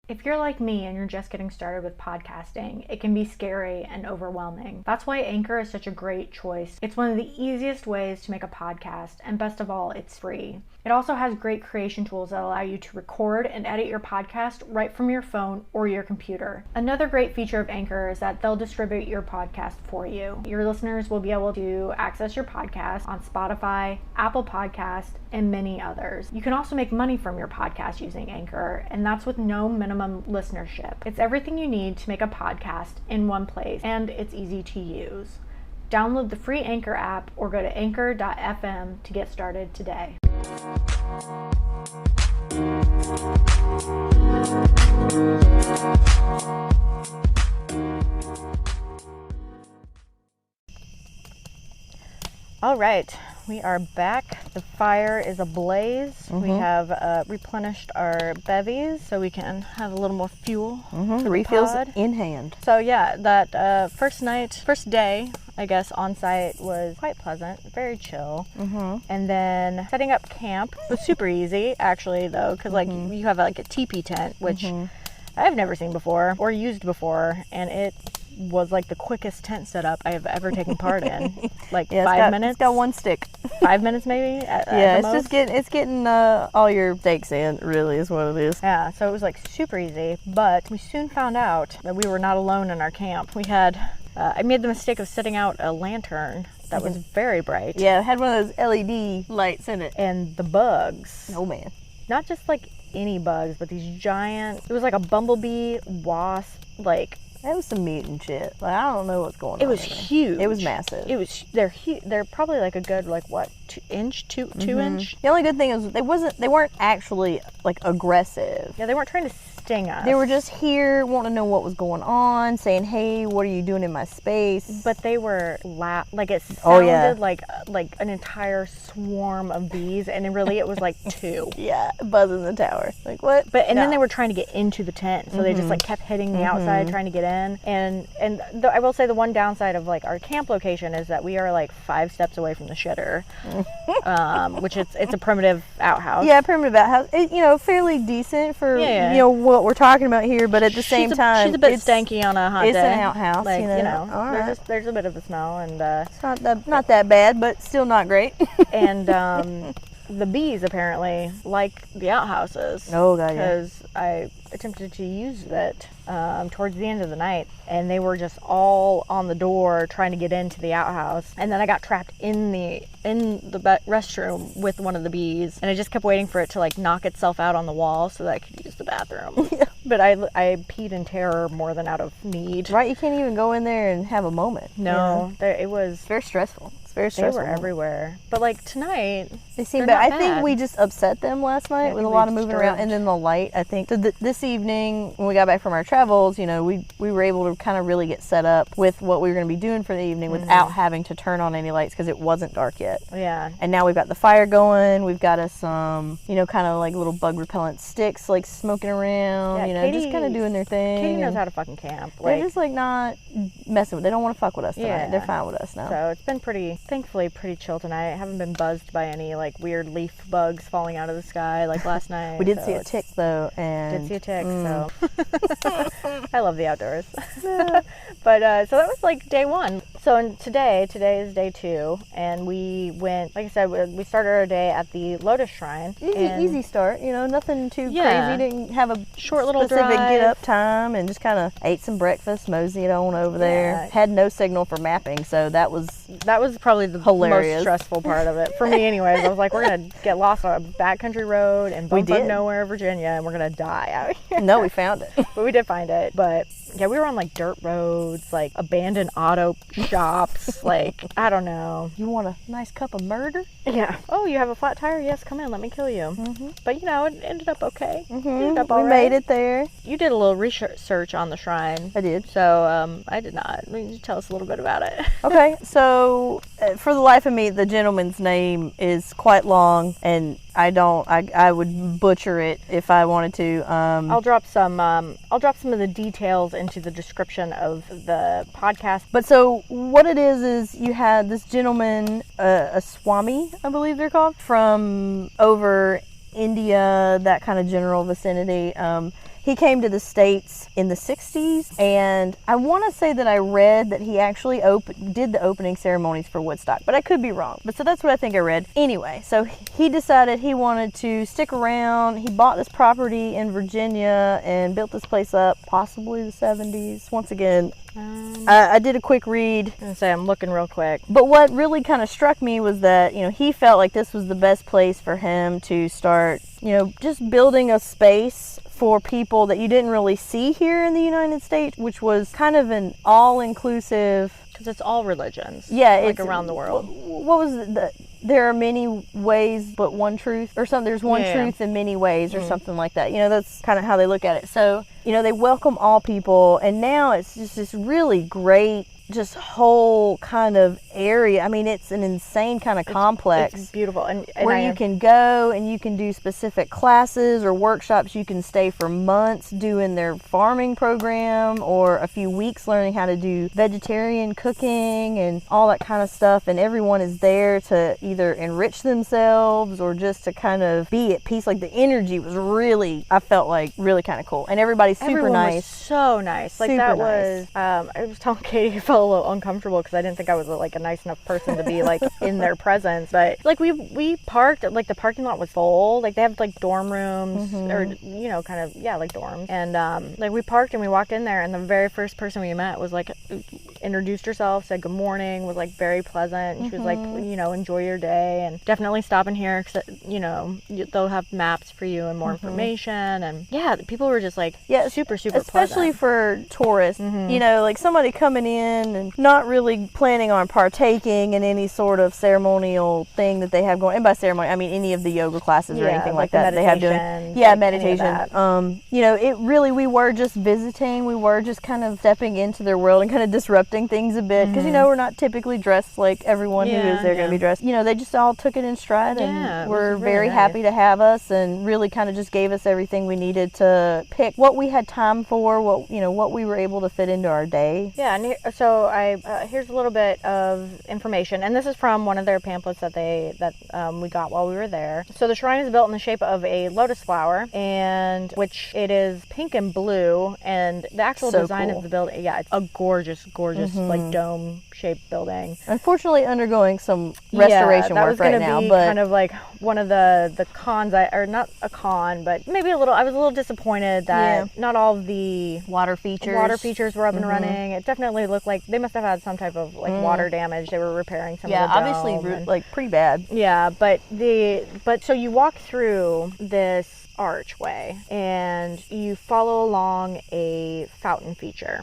If you're like me and you're just getting started with podcasting, it can be scary and overwhelming. That's why Anchor is such a great choice. It's one of the easiest ways to make a podcast, and best of all, it's free. It also has great creation tools that allow you to record and edit your podcast right from your phone or your computer. Another great feature of Anchor is that they'll distribute your podcast for you. Your listeners will be able to access your podcast on Spotify, Apple Podcasts, and many others. You can also make money from your podcast using Anchor, and that's with no minimum listenership. It's everything you need to make a podcast in one place, and it's easy to use. Download the free Anchor app or go to anchor.fm to get started today. All right, we are back. The fire is ablaze. We have replenished our bevies so we can have a little more fuel. Refills in hand. So yeah, that first day, I guess, on site was quite pleasant, very chill. And then setting up camp was super easy, actually, though, because like you have like a teepee tent, which I've never seen before or used before, and it was like the quickest tent setup I have ever taken part in. Like 5 minutes. It's got one stick. 5 minutes maybe. It's getting all your stakes in. Really, is what it is. Yeah, so it was like super easy. But we soon found out that we were not alone in our camp. We had. I made the mistake of setting out a lantern that was very bright. Yeah, it had one of those LED lights in it. And the bugs. Oh man. Not just like any bugs, but these giant. It was like a bumblebee, wasp, like. That was some meat and shit. Like, I don't know what's going on. It was huge. It was massive. They're huge. They're probably like a good 2 inch. The only good thing is they weren't actually like aggressive. Yeah, they weren't trying to sting us. They were just here wanting to know what was going on, saying, "Hey, what are you doing in my space?" But they were like it sounded like an entire swarm of bees, and it was like 2. Yeah, buzzing the tower. Like what? But then they were trying to get into the tent, so they just like kept hitting the outside, trying to get in. And I will say the one downside of like our camp location is that we are like 5 steps away from the shitter, which it's a primitive outhouse. Yeah, primitive outhouse. Fairly decent for what we're talking about here, but at the same time, she's a bit stanky on a hot day. It's an outhouse, like right. there's a bit of a smell, and it's not that bad, but still not great. And the bees apparently like the outhouses. Oh god, yeah. Because I attempted to use it towards the end of the night, and they were just all on the door trying to get into the outhouse. And then I got trapped in the restroom with one of the bees, and I just kept waiting for it to like knock itself out on the wall so that I could use the bathroom. Yeah. But I peed in terror more than out of need. Right, you can't even go in there and have a moment. No, it was very stressful. Very stressful. They were everywhere. But like tonight, they seem bad. I think we just upset them last night with a lot of moving around, and then the light. I think so this evening when we got back from our travels, we were able to kind of really get set up with what we were going to be doing for the evening without having to turn on any lights because it wasn't dark yet. Yeah. And now we've got the fire going. We've got us some, kind of like little bug repellent sticks, like smoking around. Yeah, just kind of doing their thing. Katie knows how to fucking camp. They're just like not messing with. They don't want to fuck with us tonight. Yeah. They're fine with us now. So it's been thankfully pretty chill tonight. I haven't been buzzed by any like weird leaf bugs falling out of the sky like last night. We did see a tick though, and so I love the outdoors. But so that was like day one. So today is day 2, and we went, like I said, we started our day at the Lotus Shrine. Easy start, nothing too Yeah. crazy. Didn't have a Short little specific drive. get up time, and just kind of ate some breakfast, moseyed on over there. Had no signal for mapping, so that was probably the hilarious. most stressful part of it for me. Anyways, I was like, we're gonna get lost on a backcountry road and bumfuck nowhere, Virginia, and we're gonna die out here. No, we found it. But we did find it. But yeah, we were on like dirt roads, like abandoned auto shops. Like, I don't know. You want a nice cup of murder? Yeah. Oh, you have a flat tire? Yes, come in. Let me kill you. But it ended up okay. We made it there. You did a little research on the shrine. I did. So I did not. You tell us a little bit about it. Okay, so for the life of me, the gentleman's name is quite long, and I would butcher it if I wanted to. I'll drop some of the details into the description of the podcast. But so what it is you had this gentleman, a Swami, I believe they're called, from over India, that kind of general vicinity. He came to the States in the 60s, and I want to say that I read that he actually did the opening ceremonies for Woodstock, but I could be wrong. But so that's what I think I read. Anyway, so he decided he wanted to stick around. He bought this property in Virginia and built this place up, possibly the 70s. Once again, I did a quick read. I'm gonna say I'm looking real quick. But what really kind of struck me was that, he felt like this was the best place for him to start, just building a space for people that you didn't really see here in the United States, which was kind of an all-inclusive... Because it's all religions. Yeah. Like around the world. What was there are many ways but one truth, or something. There's one truth in many ways, or something like that. That's kind of how they look at it. So, they welcome all people, and now it's just this really great, just whole kind of area. I mean, it's an insane kind of complex. It's beautiful. And where you can go and you can do specific classes or workshops. You can stay for months doing their farming program, or a few weeks learning how to do vegetarian cooking and all that kind of stuff. And everyone is there to either enrich themselves or just to kind of be at peace. Like, the energy was really, I felt like, really kind of cool. And everybody's super Everyone nice. Was so nice. Like, super that nice. Was, I was telling Katie, I felt a little uncomfortable because I didn't think I was like a nice enough person to be like in their presence. But like we parked, like the parking lot was full. Like, they have like dorm rooms or kind of like dorms. And like we parked and we walked in there, and the very first person we met was like introduced herself, said good morning, was like very pleasant. And she was like, enjoy your day, and definitely stop in here because they'll have maps for you and more information. And people were just like super especially pleasant. for tourists. Like somebody coming in and not really planning on partaking in any sort of ceremonial thing that they have going. And by ceremony, I mean any of the yoga classes or anything like that they have doing. Meditation. It really, we were just visiting. We were just kind of stepping into their world and kind of disrupting things a bit, because we're not typically dressed like everyone who is there going to be dressed. They just all took it in stride, and were really very happy to have us, and really kind of just gave us everything we needed to pick what we had time for, what we were able to fit into our day. Yeah, and so here's a little bit of information, and this is from one of their pamphlets that we got while we were there. So the shrine is built in the shape of a lotus flower, and which it is pink and blue, and the actual design of the building, it's a gorgeous like dome shaped building. Unfortunately undergoing some restoration work right now, but kind of like one of the cons, or not a con, but maybe a little. I was a little disappointed that not all of the water features were up and running. It definitely looked like they must have had some type of like water damage. They were repairing some of the dome. Obviously like pretty bad. Yeah, but so you walk through this archway and you follow along a fountain feature.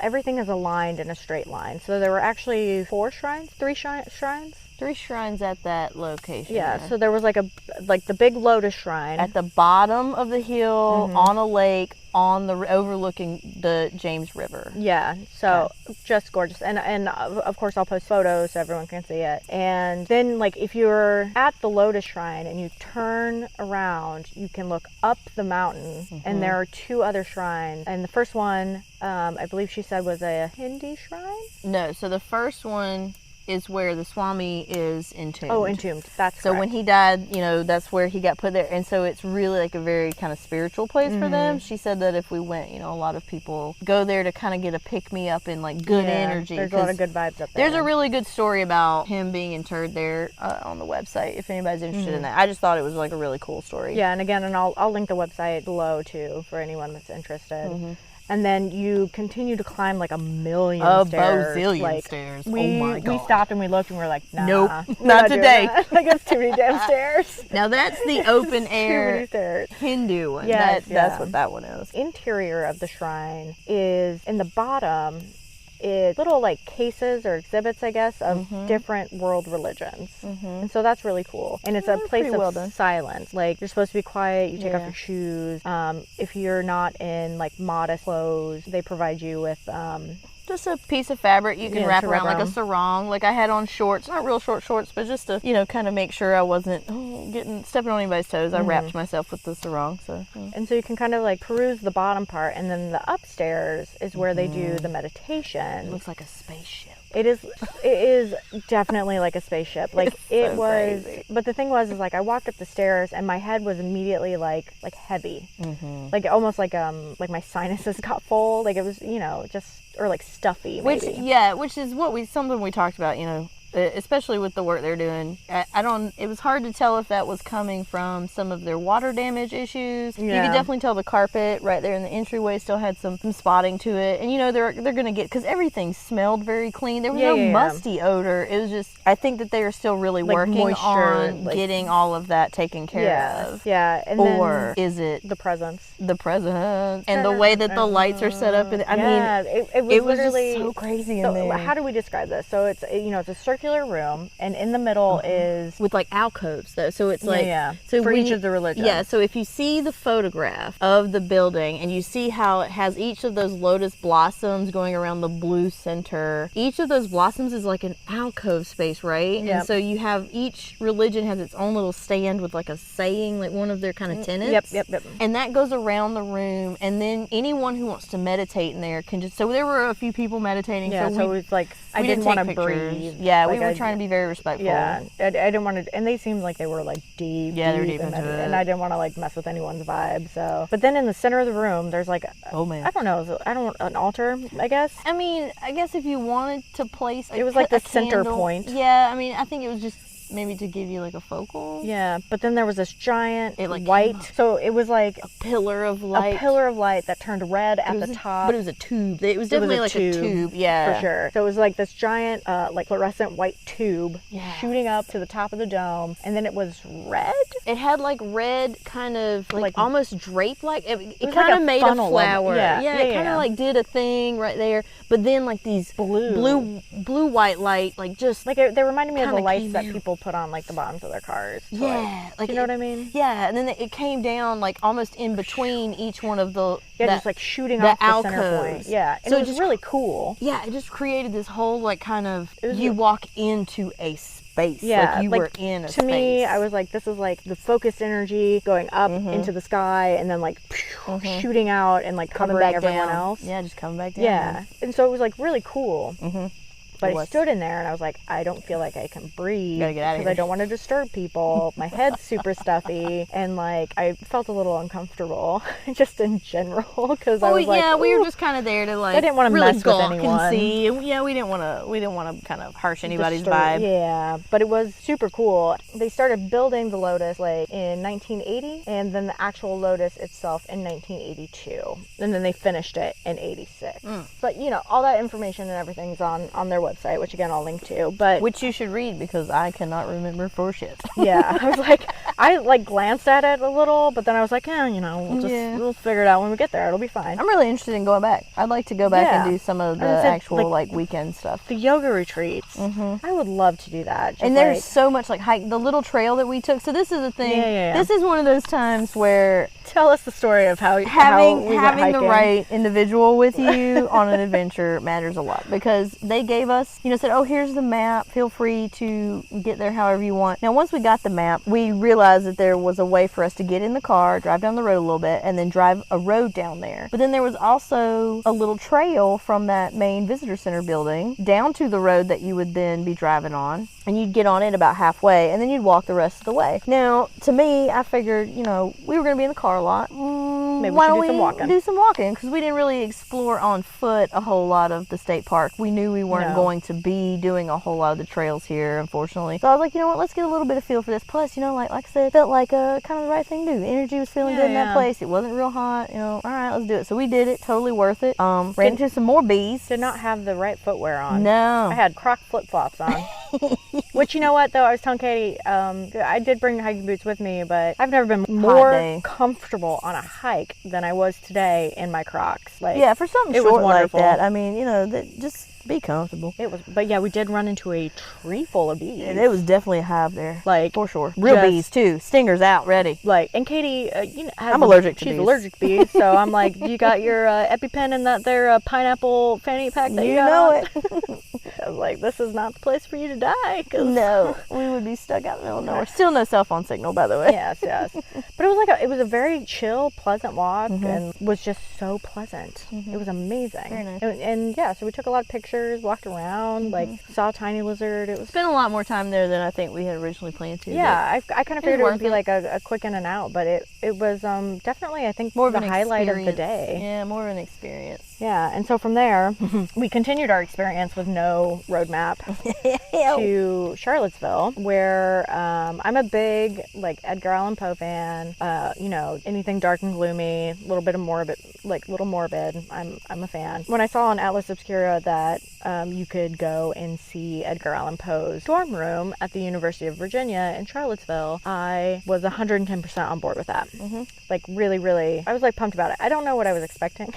Everything is aligned in a straight line. So there were actually three shrines. 3 shrines at that location. Yeah, so there was like the big lotus shrine at the bottom of the hill on a lake overlooking the James River. Yeah, so just gorgeous. And of course I'll post photos so everyone can see it. And then like if you're at the lotus shrine and you turn around, you can look up the mountain and there are 2 other shrines. And the first one, I believe she said, was a Hindi shrine? No, so the first one is where the Swami is entombed. Oh, entombed. That's so correct. when he died, you know, that's where he got put there. And so it's really like a very kind of spiritual place for them. She said that if we went, you know, a lot of people go there to kind of get a pick-me-up and like good energy. There's a lot of good vibes up there. There's a really good story about him being interred there on the website if anybody's interested in that. I just thought it was like a really cool story. Yeah, and again, I'll link the website below too for anyone that's interested. And then you continue to climb like a million stairs. Bazillion stairs. We, oh my God. We stopped and we looked and we were like, nah. Nope, we're not today. Like, it's too many damn stairs. Now that's the open air stairs. Hindu one. Yes, That's what that one is. Interior of the shrine is in the bottom. It's little like cases or exhibits, I guess, of different world religions. And so that's really cool. And it's a place of silence. Like, you're supposed to be quiet, you take off your shoes. If you're not in like modest clothes, they provide you with just a piece of fabric you can wrap around like a sarong. Like I had on shorts, not real short shorts, but just to, you know, kind of make sure I wasn't stepping on anybody's toes. I wrapped myself with the sarong. So and so you can kind of like peruse the bottom part, and then the upstairs is where they do the meditation. It looks like a spaceship. It is definitely like a spaceship. Like it was crazy. But the thing was is like I walked up the stairs and my head was immediately like heavy. Like almost like my sinuses got full. Like it was, you know, just or like stuffy maybe. Which is something we talked about, you know, especially with the work they're doing. It was hard to tell if that was coming from some of their water damage issues. You could definitely tell the carpet right there in the entryway still had some spotting to it. And you know, they're going to get, because everything smelled very clean. There was no musty odor. It was just, I think that they are still really like working on getting all of that taken care of. Yeah. And or is it the presence? The presence. And the way that the lights are set up. I mean, it was literally just so crazy in there. How do we describe this? So it's, you know, it's a circular room, and in the middle is with like alcoves though, so it's like so for each of the religions. So if you see the photograph of the building and you see how it has each of those lotus blossoms going around the blue center, each of those blossoms is like an alcove space, right? And so you have, each religion has its own little stand with like a saying, like one of their kind of tenets. Yep. And that goes around the room, and then anyone who wants to meditate in there can just, so there were a few people meditating. So it's like I didn't want to breathe. We were trying to be very respectful. Yeah, I didn't want to, and they seemed like they were like deep. Yeah, they were deep into it. And I didn't want to like mess with anyone's vibe. So, but then in the center of the room, there's like, I don't know, an altar, I guess. I mean, I guess if you wanted to place, it was like the center point. Yeah, I mean, I think it was just maybe to give you like a focal. Yeah, but then there was this giant white, so it was like a pillar of light. A pillar of light that turned red at the top. But it was a tube. It was definitely like a tube. Yeah, for sure. So it was like this giant, like fluorescent white tube shooting up to the top of the dome, and then it was red. It had like red, kind of like almost drape like. It kind of made a flower. It kind of like did a thing right there. But then like these blue white light, like just like they reminded me of the lights that people put on like the bottoms of their cars. Like you know what I mean? Yeah, and then it came down like almost in between each one of the just like shooting off the center point. Yeah, and so it was really cool. Yeah, it just created this whole like kind of you walk into a space. Yeah, like you were in a space. To me, I was like, this is like the focused energy going up into the sky, and then like shooting out and like covering everyone else. Yeah, just coming back down. Yeah, and so it was like really cool. But I stood in there and I was like, I don't feel like I can breathe because I don't want to disturb people. My head's super stuffy, and like I felt a little uncomfortable just in general because I was like, we were just kind of there to like. I didn't want to really mess with anyone. And see. Yeah, we didn't want to kind of harsh anybody's vibe. Yeah, but it was super cool. They started building the Lotus like in 1980, and then the actual Lotus itself in 1982, and then they finished it in 86. But you know, all that information and everything's on their website, which again I'll link to, but which you should read because I cannot remember for shit. Yeah, I was like, I like glanced at it a little, but then I was like, you know, we'll figure it out when we get there. It'll be fine. I'm really interested in going back. I'd like to go back and do some of the actual like weekend stuff. The yoga retreats. I would love to do that. And there's so much like hike. The little trail that we took. So this is the thing. This is one of those times where Tell us the story of how having we went the hiking. right individual with you on an adventure matters a lot, because they gave us, said, oh, here's the map, feel free to get there however you want. Now, once we got the map, we realized that there was a way for us to get in the car, drive down the road a little bit, and then drive a road down there. But then there was also a little trail from that main visitor center building down to the road that you would then be driving on, and you'd get on it about halfway, and then you'd walk the rest of the way. Now, to me, I figured, we were going to be in the car a lot. Maybe Why we don't should do some walking. do some walking, because we didn't really explore on foot a whole lot of the state park. We knew we weren't going to be doing a whole lot of the trails here, unfortunately. So I was like, let's get a little bit of feel for this. Plus, like I said, it felt like kind of the right thing to do. The energy was feeling good in that place. It wasn't real hot. All right, let's do it. So we did it. Totally worth it. Ran into some more bees. Did not have the right footwear on. No. I had Croc flip-flops on. Which, you know what, though? I was telling Katie, I did bring hiking boots with me, but I've never been more comfortable on a hike than I was today in my Crocs. Yeah, for something short like that, I mean, just be comfortable. But yeah, we did run into a tree full of bees. And it was definitely a hive there. For sure. Real bees, too. Stingers out, ready. And Katie, I'm allergic to bees. She's allergic to bees, so I'm like, you got your EpiPen in that there pineapple fanny pack that you got? know it. I was like, this is not the place for you to die. No, we would be stuck out in the middle of nowhere. Still no cell phone signal, by the way. Yes. But it was a very chill, pleasant walk, and was just so pleasant. It was amazing. Very nice. And yeah, so we took a lot of pictures, walked around, saw a tiny lizard. It was spent a lot more time there than I think we had originally planned to. Yeah, I kind of figured it would be like a quick in and out, but it was definitely, I think, more of the highlight of the day. Yeah, more of an experience. Yeah, and so from there, we continued our experience with no roadmap to Charlottesville, where I'm a big Edgar Allan Poe fan. Anything dark and gloomy, a little bit of morbid, little morbid. I'm a fan. When I saw on Atlas Obscura that you could go and see Edgar Allan Poe's dorm room at the University of Virginia in Charlottesville, I was 110% on board with that. Really, really, I was pumped about it. I don't know what I was expecting,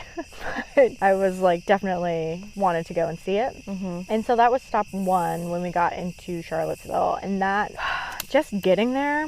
but I was definitely wanted to go and see it. And so that was stop one when we got into Charlottesville, and that just getting there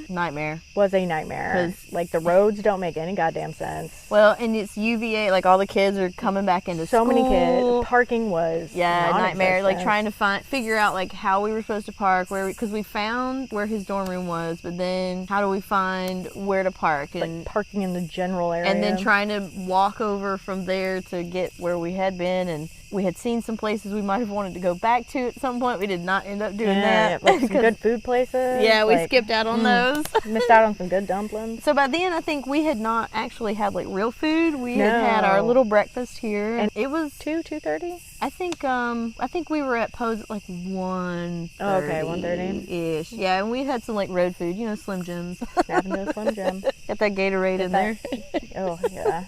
was a nightmare. The roads don't make any goddamn sense. Well, and it's UVA, all the kids are coming back into so school. Many kids. Parking was nightmare. Trying to figure out how we were supposed to park, because we found where his dorm room was, but then how do we find where to park, and parking in the general area, and then trying to walk over from there to get where we had been. And we had seen some places we might have wanted to go back to at some point. We did not end up doing that. Some good food places. Yeah, we skipped out on those. Missed out on some good dumplings. So by then, I think we had not actually had real food. We had our little breakfast here, and it was 2:30. I think we were at Poe's at 1:30. Oh, okay, 1:30 ish. Yeah, and we had some Road food, Slim Jims. Snapping to a Slim Jim. Got that Gatorade in there. Oh yeah.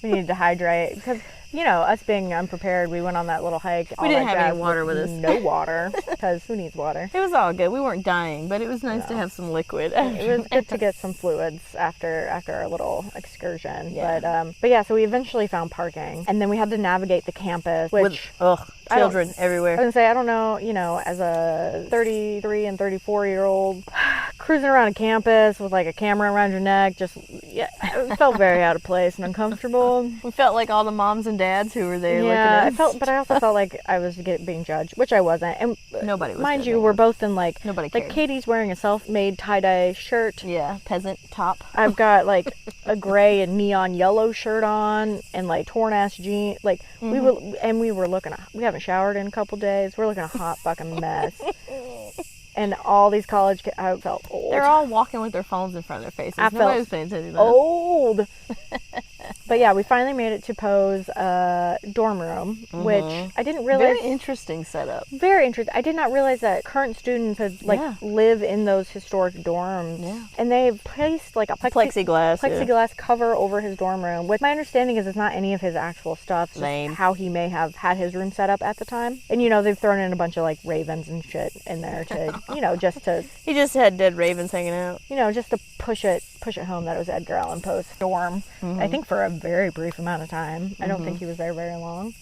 We needed to hydrate because us being unprepared, we went on that little hike. We didn't have any water with us. No water, because who needs water? It was all good. We weren't dying, but it was nice to have some liquid. It was good to get some fluids after our little excursion. Yeah. But yeah, so we eventually found parking, and then we had to navigate the campus, which children everywhere. I was gonna say, I don't know, as a 33 and 34-year-old cruising around a campus with a camera around your neck, it felt very out of place and uncomfortable. We felt like all the moms and dads who were there. Yeah, but I also felt like I was being judged, which I wasn't. And nobody was. Mind you, we're both in nobody cared. Katie's wearing a self-made tie-dye shirt. Yeah, peasant top. I've got a gray and neon yellow shirt on and torn ass jeans. We haven't showered in a couple days. We're looking a hot fucking mess. And all these college kids, I felt old. They're all walking with their phones in front of their faces. Nobody was paying attention to that. Old. But yeah, we finally made it to Poe's dorm room, which I didn't realize. Very interesting setup. Very interesting. I did not realize that current students could live in those historic dorms. Yeah. And they've placed a plexiglass cover over his dorm room. Which my understanding is it's not any of his actual stuff. It's just how he may have had his room set up at the time. And they've thrown in a bunch of ravens and shit in there to just to. He just had dead ravens hanging out. Just to push it home that it was Edgar Allan Poe's dorm. I think for a very brief amount of time. I don't think he was there very long.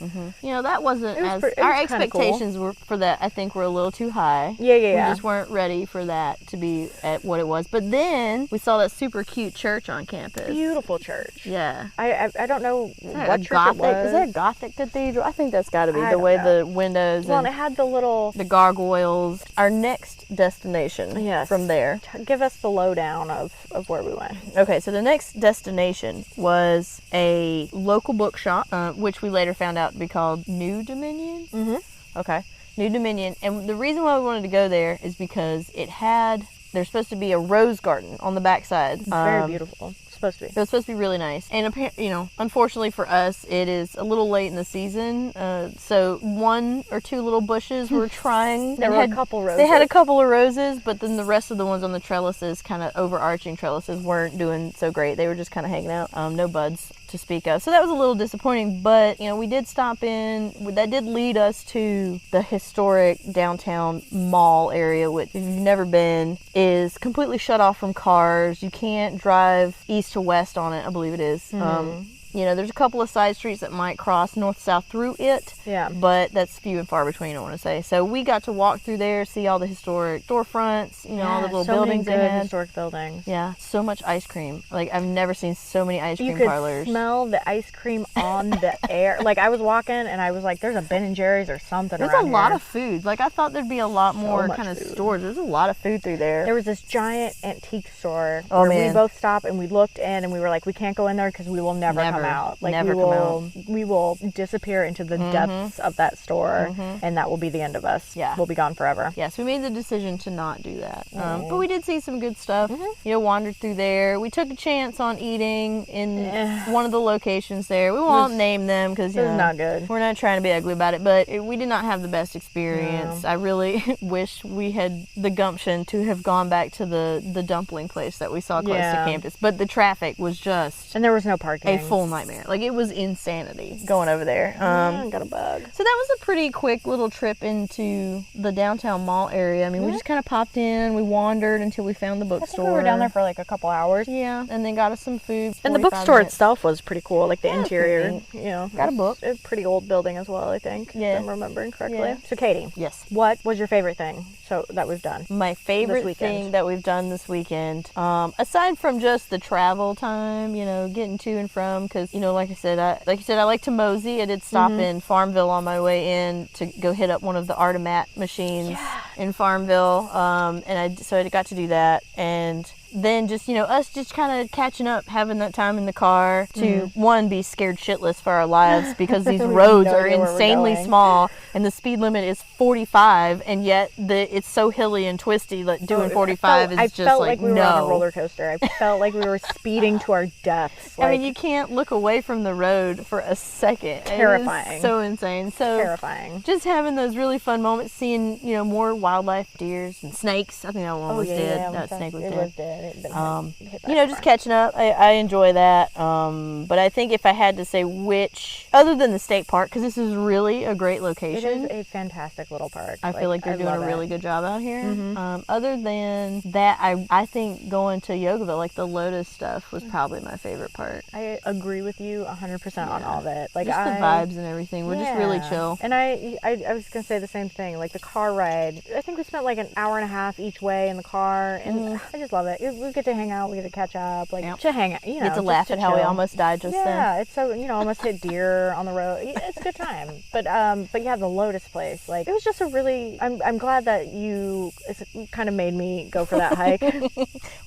You know, that wasn't our expectations were for that. I think were a little too high. Yeah. We just weren't ready for that to be at what it was. But then we saw that super cute church on campus. Beautiful church. Yeah. I don't know what church it was. Is that a Gothic cathedral? I think that's got to be the way the windows. Well, and it had the gargoyles. Our next destination from there. Give us the lowdown of where we went. Okay, so the next destination was a local bookshop, which we later found out to be called New Dominion. Okay, New Dominion. And the reason why we wanted to go there is because there's supposed to be a rose garden on the backside. It's very beautiful. Supposed to be. It was supposed to be really nice. And, unfortunately for us, it is a little late in the season. So one or two little bushes were trying. There were a couple roses. They had a couple of roses, but then the rest of the ones on the trellises, kind of overarching trellises, weren't doing so great. They were just kind of hanging out. No buds to speak of. So that was a little disappointing, but, we did stop in. That did lead us to the historic downtown mall area, which, if you've never been, is completely shut off from cars. You can't drive east to west on it, I believe it is. There's a couple of side streets that might cross north-south through it. Yeah. But that's few and far between, I want to say. So we got to walk through there, see all the historic storefronts, all the little buildings they had. Historic buildings. Yeah. So much ice cream. Like, I've never seen so many ice cream parlors. You could smell the ice cream on the air. Like, I was walking and I was like, there's a Ben & Jerry's or something around here. There's a lot of food. Like, I thought there'd be a lot more kind of stores. There's a lot of food through there. There was this giant antique store where we both stopped and we looked in and we were like, we can't go in there because we will never come out. Like, we will disappear into the depths of that store, and that will be the end of us. Yeah. We'll be gone forever. Yes, we made the decision to not do that. But we did see some good stuff. Wandered through there. We took a chance on eating in one of the locations there. We won't name them because it's not good. We're not trying to be ugly about it, but we did not have the best experience. I really wish we had the gumption to have gone back to the dumpling place that we saw close to campus. But the traffic was just... And there was no parking. A full nightmare. Like, it was insanity going over there. Got a bug. So that was a pretty quick little trip into the downtown mall area. I mean, we just kind of popped in, we wandered until we found the bookstore. I think we were down there for like a couple hours. Yeah, and then got us some food. And the bookstore itself was pretty cool, like the interior. Got a book. A pretty old bulding as well, I think. Yeah. If I'm remembering correctly. Yeah. So Katie. Yes. What was your favorite thing that we've done? My favorite thing that we've done this weekend, aside from just the travel time, getting to and from, because, like I said, I like to mosey. I did stop in Farmville on my way in to go hit up one of the Artomat machines in Farmville. So I got to do that. And then just, us just kind of catching up, having that time in the car to, one, be scared shitless for our lives because these roads are insanely small and the speed limit is 45, and yet it's so hilly and twisty that doing 45 is just like, no. I felt like we were on a roller coaster. I felt like we were speeding to our deaths. I mean, you can't look away from the road for a second. Terrifying. So insane. So terrifying. Just having those really fun moments, seeing, more wildlife, deers and snakes. I think that one was dead. That snake was dead. Just catching up. I enjoy that. But I think if I had to say which, other than the state park, because this is really a great location. It is a fantastic little park. I feel like they're doing a really good job out here. Other than that, I think going to Yogaville, like the LOTUS stuff, was probably my favorite part. I agree with you 100% on all of it. Like, just the vibes and everything were just really chill. And I was going to say the same thing. Like the car ride, I think we spent like an hour and a half each way in the car, and I just love it. We get to hang out, we get to catch up, to hang out, get to laugh at how we almost died just then. Yeah, it's so, almost hit deer on the road. It's a good time. But yeah, the LOTUS place, like, it was just a really, I'm glad that it kind of made me go for that hike.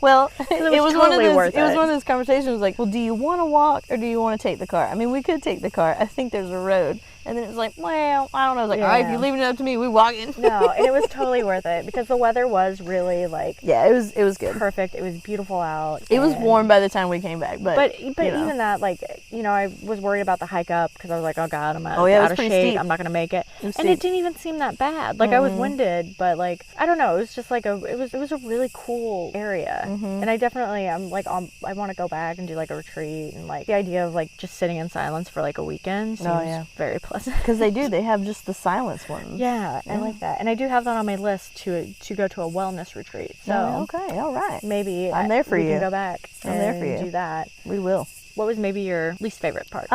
Well, it was totally worth it. It was one of those conversations like, well, do you want to walk or do you want to take the car? I mean, we could take the car. I think there's a road. And then it was like, well, I don't know. I was like, all right, if you're leaving it up to me, we're walking. No, and it was totally worth it because the weather was really like... Yeah, it was good. Perfect. It was beautiful out. It was warm by the time we came back. But even that, like, I was worried about the hike up because I was like, oh, God, I'm out of shape. Steep. I'm not going to make it. And it didn't even seem that bad. Like, I was winded, but, like, I don't know. It was just like it was a really cool area. And I definitely, I want to go back and do, like, a retreat. And, like, the idea of, like, just sitting in silence for, like, a weekend seems very pleasant. Because they do. They have just the silence ones. Yeah, I like that. And I do have that on my list to go to a wellness retreat. So okay, all right. maybe I'm there for we you. can go back I'm there for you. do that. We will. What was maybe your least favorite part?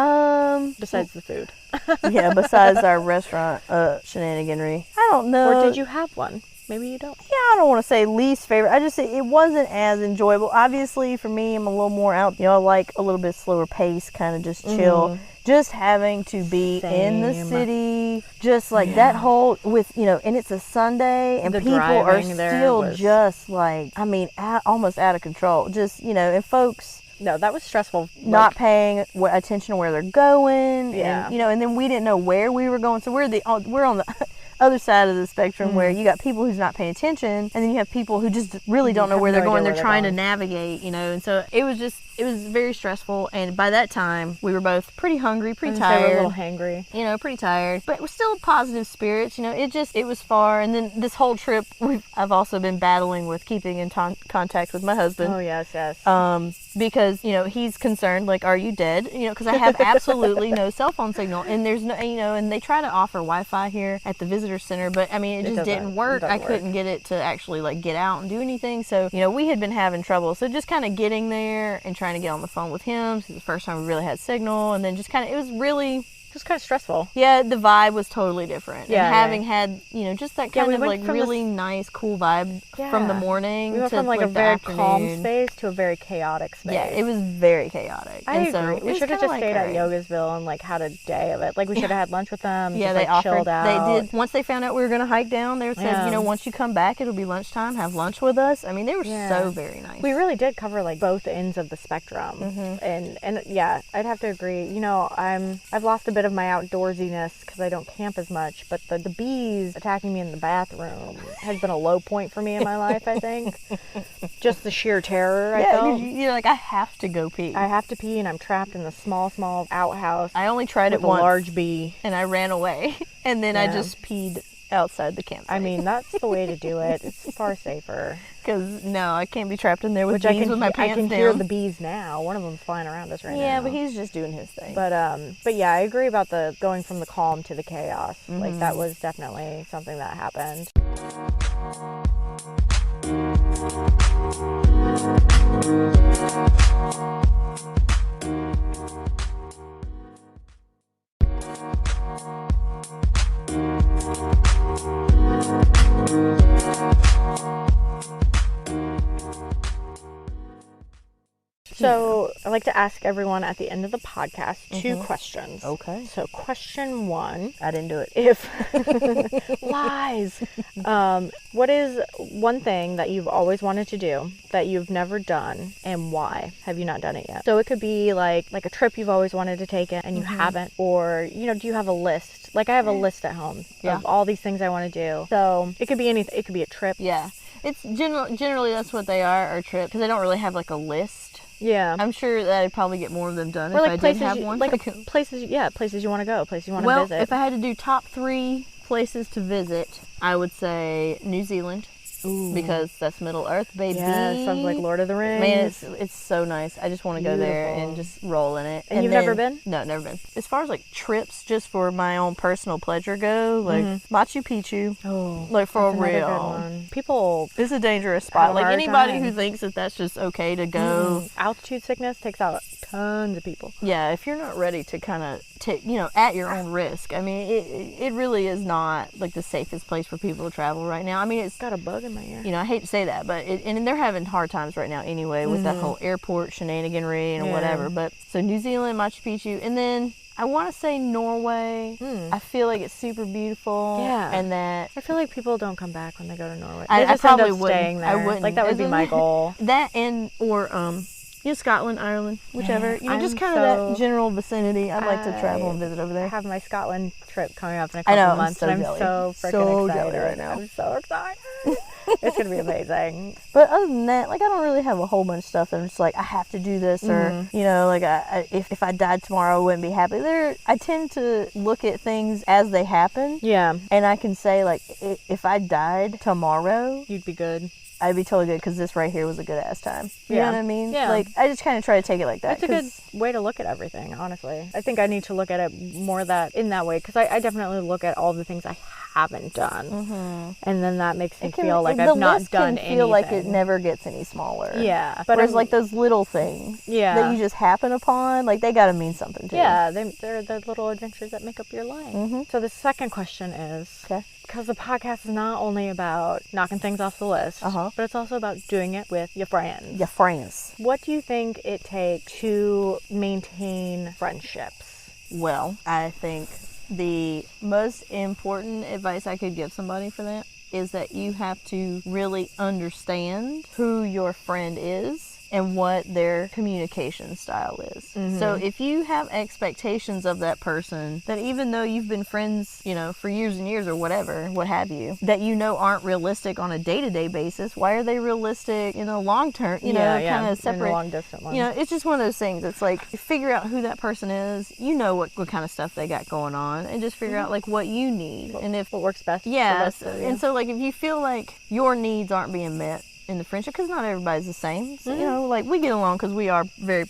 Besides the food. Yeah, besides our restaurant shenaniganry. I don't know. Or did you have one? Maybe you don't. Yeah, I don't want to say least favorite. I just say it wasn't as enjoyable. Obviously, for me, I'm a little more out. I like a little bit slower pace, kind of just chill. Just having to be in the city, just like that whole with, and it's a Sunday and the people are still just like, almost out of control. Just, and folks. No, that was stressful. Not paying attention to where they're going. Yeah. And, and then we didn't know where we were going. So we're on the other side of the spectrum where you got people who's not paying attention, and then you have people who just really don't know where they're going. They're trying to navigate, and so it was very stressful. And by that time, we were both pretty hungry, pretty tired. They were a little hangry. Pretty tired, but we're still positive spirits. It was far. And then this whole trip, I've also been battling with keeping in contact with my husband. Oh, yes. Because, he's concerned, like, are you dead? Because I have absolutely no cell phone signal. And there's no, and they try to offer Wi-Fi here at the visitor center, but it just didn't work. I couldn't get it to actually, like, get out and do anything. So, we had been having trouble. So just kind of getting there and trying to get on the phone with him. This is the first time we really had signal. And then just kind of, it was really... Just kind of stressful. Yeah, the vibe was totally different. Yeah, and having had, just that kind of like really nice, cool vibe from the morning. We went from like a very calm space to a very chaotic space. Yeah, it was very chaotic. I agree. We should have just stayed at Yogasville and like had a day of it. Like we should have had lunch with them. Yeah, just, they offered. Chilled out. They did. Once they found out we were going to hike down, they said, once you come back, it'll be lunchtime. Have lunch with us. They were so very nice. We really did cover like both ends of the spectrum. And yeah, I'd have to agree. I've lost a bit of my outdoorsy because I don't camp as much, but the bees attacking me in the bathroom has been a low point for me in my life, I think. Just the sheer terror I felt. You're like, I have to go pee. I have to pee, and I'm trapped in the small outhouse. I only tried it once. A large bee. And I ran away. And then I just peed outside the campsite. That's the way to do it. It's far safer. Because, no, I can't be trapped in there with bees with my pants down. I can hear the bees now. One of them's flying around us right now. Yeah, but he's just doing his thing. But yeah, I agree about the going from the calm to the chaos. Like, that was definitely something that happened. So I like to ask everyone at the end of the podcast 2 questions. Okay. So question 1. I didn't do it. Lies. What is one thing that you've always wanted to do that you've never done, and why have you not done it yet? So it could be like a trip you've always wanted to take and you haven't, or do you have a list? Like I have a list at home of all these things I want to do. So it could be anything. It could be a trip. Yeah. It's generally that's what they are trips, because I don't really have like a list. Yeah. I'm sure that I'd probably get more of them done or if I did have one. Places you want to go, places you want to visit. If I had to do top 3 places to visit, I would say New Zealand. Ooh. Because that's Middle Earth, baby. Yeah, sounds like Lord of the Rings. Man, it's so nice. I just want to go there and just roll in it. And you've never been? No, never been. As far as like trips, just for my own personal pleasure go, like Machu Picchu. Oh, like for that's real. Good one. People, it's a dangerous spot. Like anybody who thinks that that's just okay to go. Altitude sickness takes out tons of people. Yeah, if you're not ready to kind of take, at your own risk. It really is not like the safest place for people to travel right now. It's got a bug in my ear. I hate to say that, but and they're having hard times right now anyway with that whole airport shenaniganry and whatever. But so New Zealand, Machu Picchu, and then I want to say Norway. I feel like it's super beautiful. Yeah. And that I feel like people don't come back when they go to Norway. I probably wouldn't. Staying there. I wouldn't. Like that would be my goal. That or Scotland, Ireland, whichever. Just kind of that general vicinity. I'd like to travel and visit over there. I have my Scotland trip coming up in a couple of months, and I'm so freaking excited right now. I'm so excited. It's gonna be amazing. But other than that, like I don't really have a whole bunch of stuff that I'm just like I have to do this, or like if I died tomorrow, I wouldn't be happy. I tend to look at things as they happen. Yeah. And I can say like if I died tomorrow, you'd be good. I'd be totally good because this right here was a good ass time. You know what I mean? Yeah. Like, I just kind of try to take it like that. It's a good way to look at everything, honestly. I think I need to look at it more in that way, because I definitely look at all the things I haven't done, and then that makes me feel like I've not done anything. Feel like it never gets any smaller. Yeah, but whereas like those little things that you just happen upon, like they got to mean something to you. Yeah, they're the little adventures that make up your life. So the second question is, because the podcast is not only about knocking things off the list, but it's also about doing it with your friends. Your friends. What do you think it takes to maintain friendships? Well, I think the most important advice I could give somebody for that is that you have to really understand who your friend is and what their communication style is. So if you have expectations of that person that even though you've been friends, you know, for years and years or whatever, what have you, that you know aren't realistic on a day-to-day basis, why are they realistic in a long term, you know, kind of separate, long distance one. You know, it's just one of those things. It's like, figure out who that person is, you know what kind of stuff they got going on, and just figure out like what you need. And if what works best. Yes. And so like if you feel like your needs aren't being met in the friendship, because not everybody's the same, so, you know, like we get along because we are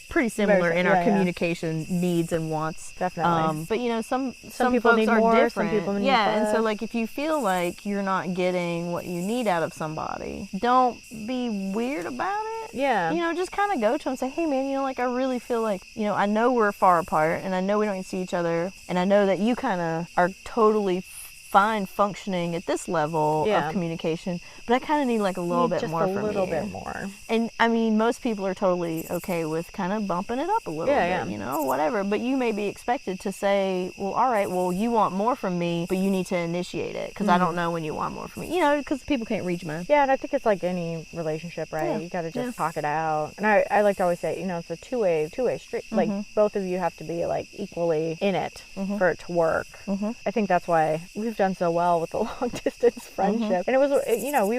pretty similar in our communication needs and wants. Definitely. But you know, some people folks need are more, different. some people need and less. so like if you feel like you're not getting what you need out of somebody, don't be weird about it. Yeah. You know, just kind of go to them and say, hey man, you know, like I really feel like, you know, I know we're far apart and I know we don't see each other, and I know that you kind of are totally fine functioning at this level of communication, but I kind of need like a little bit more from you. Just a little bit more. And I mean, most people are totally okay with kind of bumping it up a little bit, you know, whatever. But you may be expected to say, well, all right, well, you want more from me, but you need to initiate it because I don't know when you want more from me, you know, because people can't read mine. Yeah, and I think it's like any relationship, right? Yeah. You got to just talk it out. And I like to always say, you know, it's a two-way street. Like both of you have to be like equally in it for it to work. I think that's why we've done so well with the long distance friendship. And it was, you know, we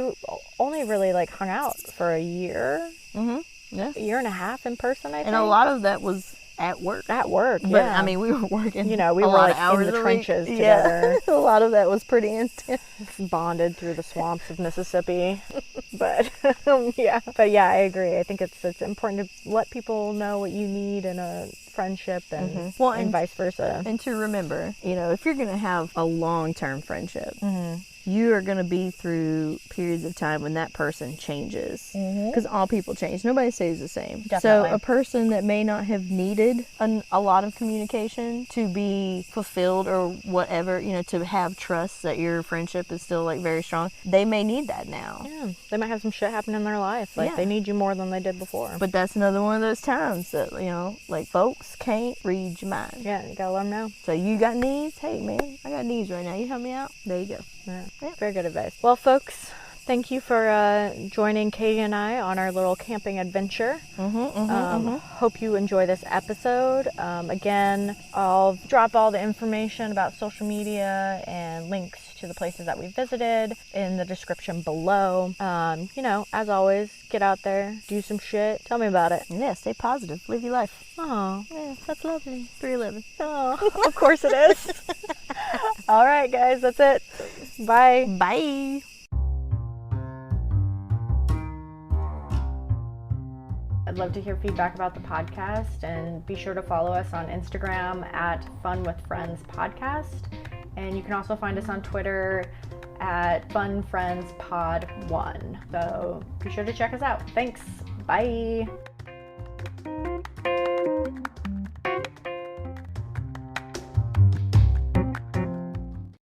only really like hung out for a year, a year and a half in person, I think. And a lot of that was at work. But I mean, we were working, you know, we were like in the trenches together. A lot of that was pretty intense. Bonded through the swamps of Mississippi. But yeah, I agree. I think it's important to let people know what you need in a friendship and vice versa. And to remember, you know, if you're going to have a long-term friendship, you are going to be through periods of time when that person changes, because all people change. Nobody stays the same. Definitely. So a person that may not have needed a lot of communication to be fulfilled or whatever, you know, to have trust that your friendship is still like very strong, they may need that now. Yeah, they might have some shit happen in their life. Like they need you more than they did before. But that's another one of those times that, you know, like folks can't read your mind. Yeah, you gotta let them know. So you got needs? Hey man, I got needs right now. You help me out? There you go. Yeah. Very good advice. Well, folks, thank you for joining Katie and I on our little camping adventure. Hope you enjoy this episode. Again, I'll drop all the information about social media and links to the places that we visited in the description below. You know, as always, get out there, do some shit. Tell me about it. Yeah, stay positive. Live your life. Oh, yeah, that's lovely. 311. Oh, of course it is. All right, guys, that's it. Bye. Bye. I'd love to hear feedback about the podcast, and be sure to follow us on Instagram at Fun with Friends Podcast. And you can also find us on Twitter at FunFriendsPod1. So be sure to check us out. Thanks. Bye.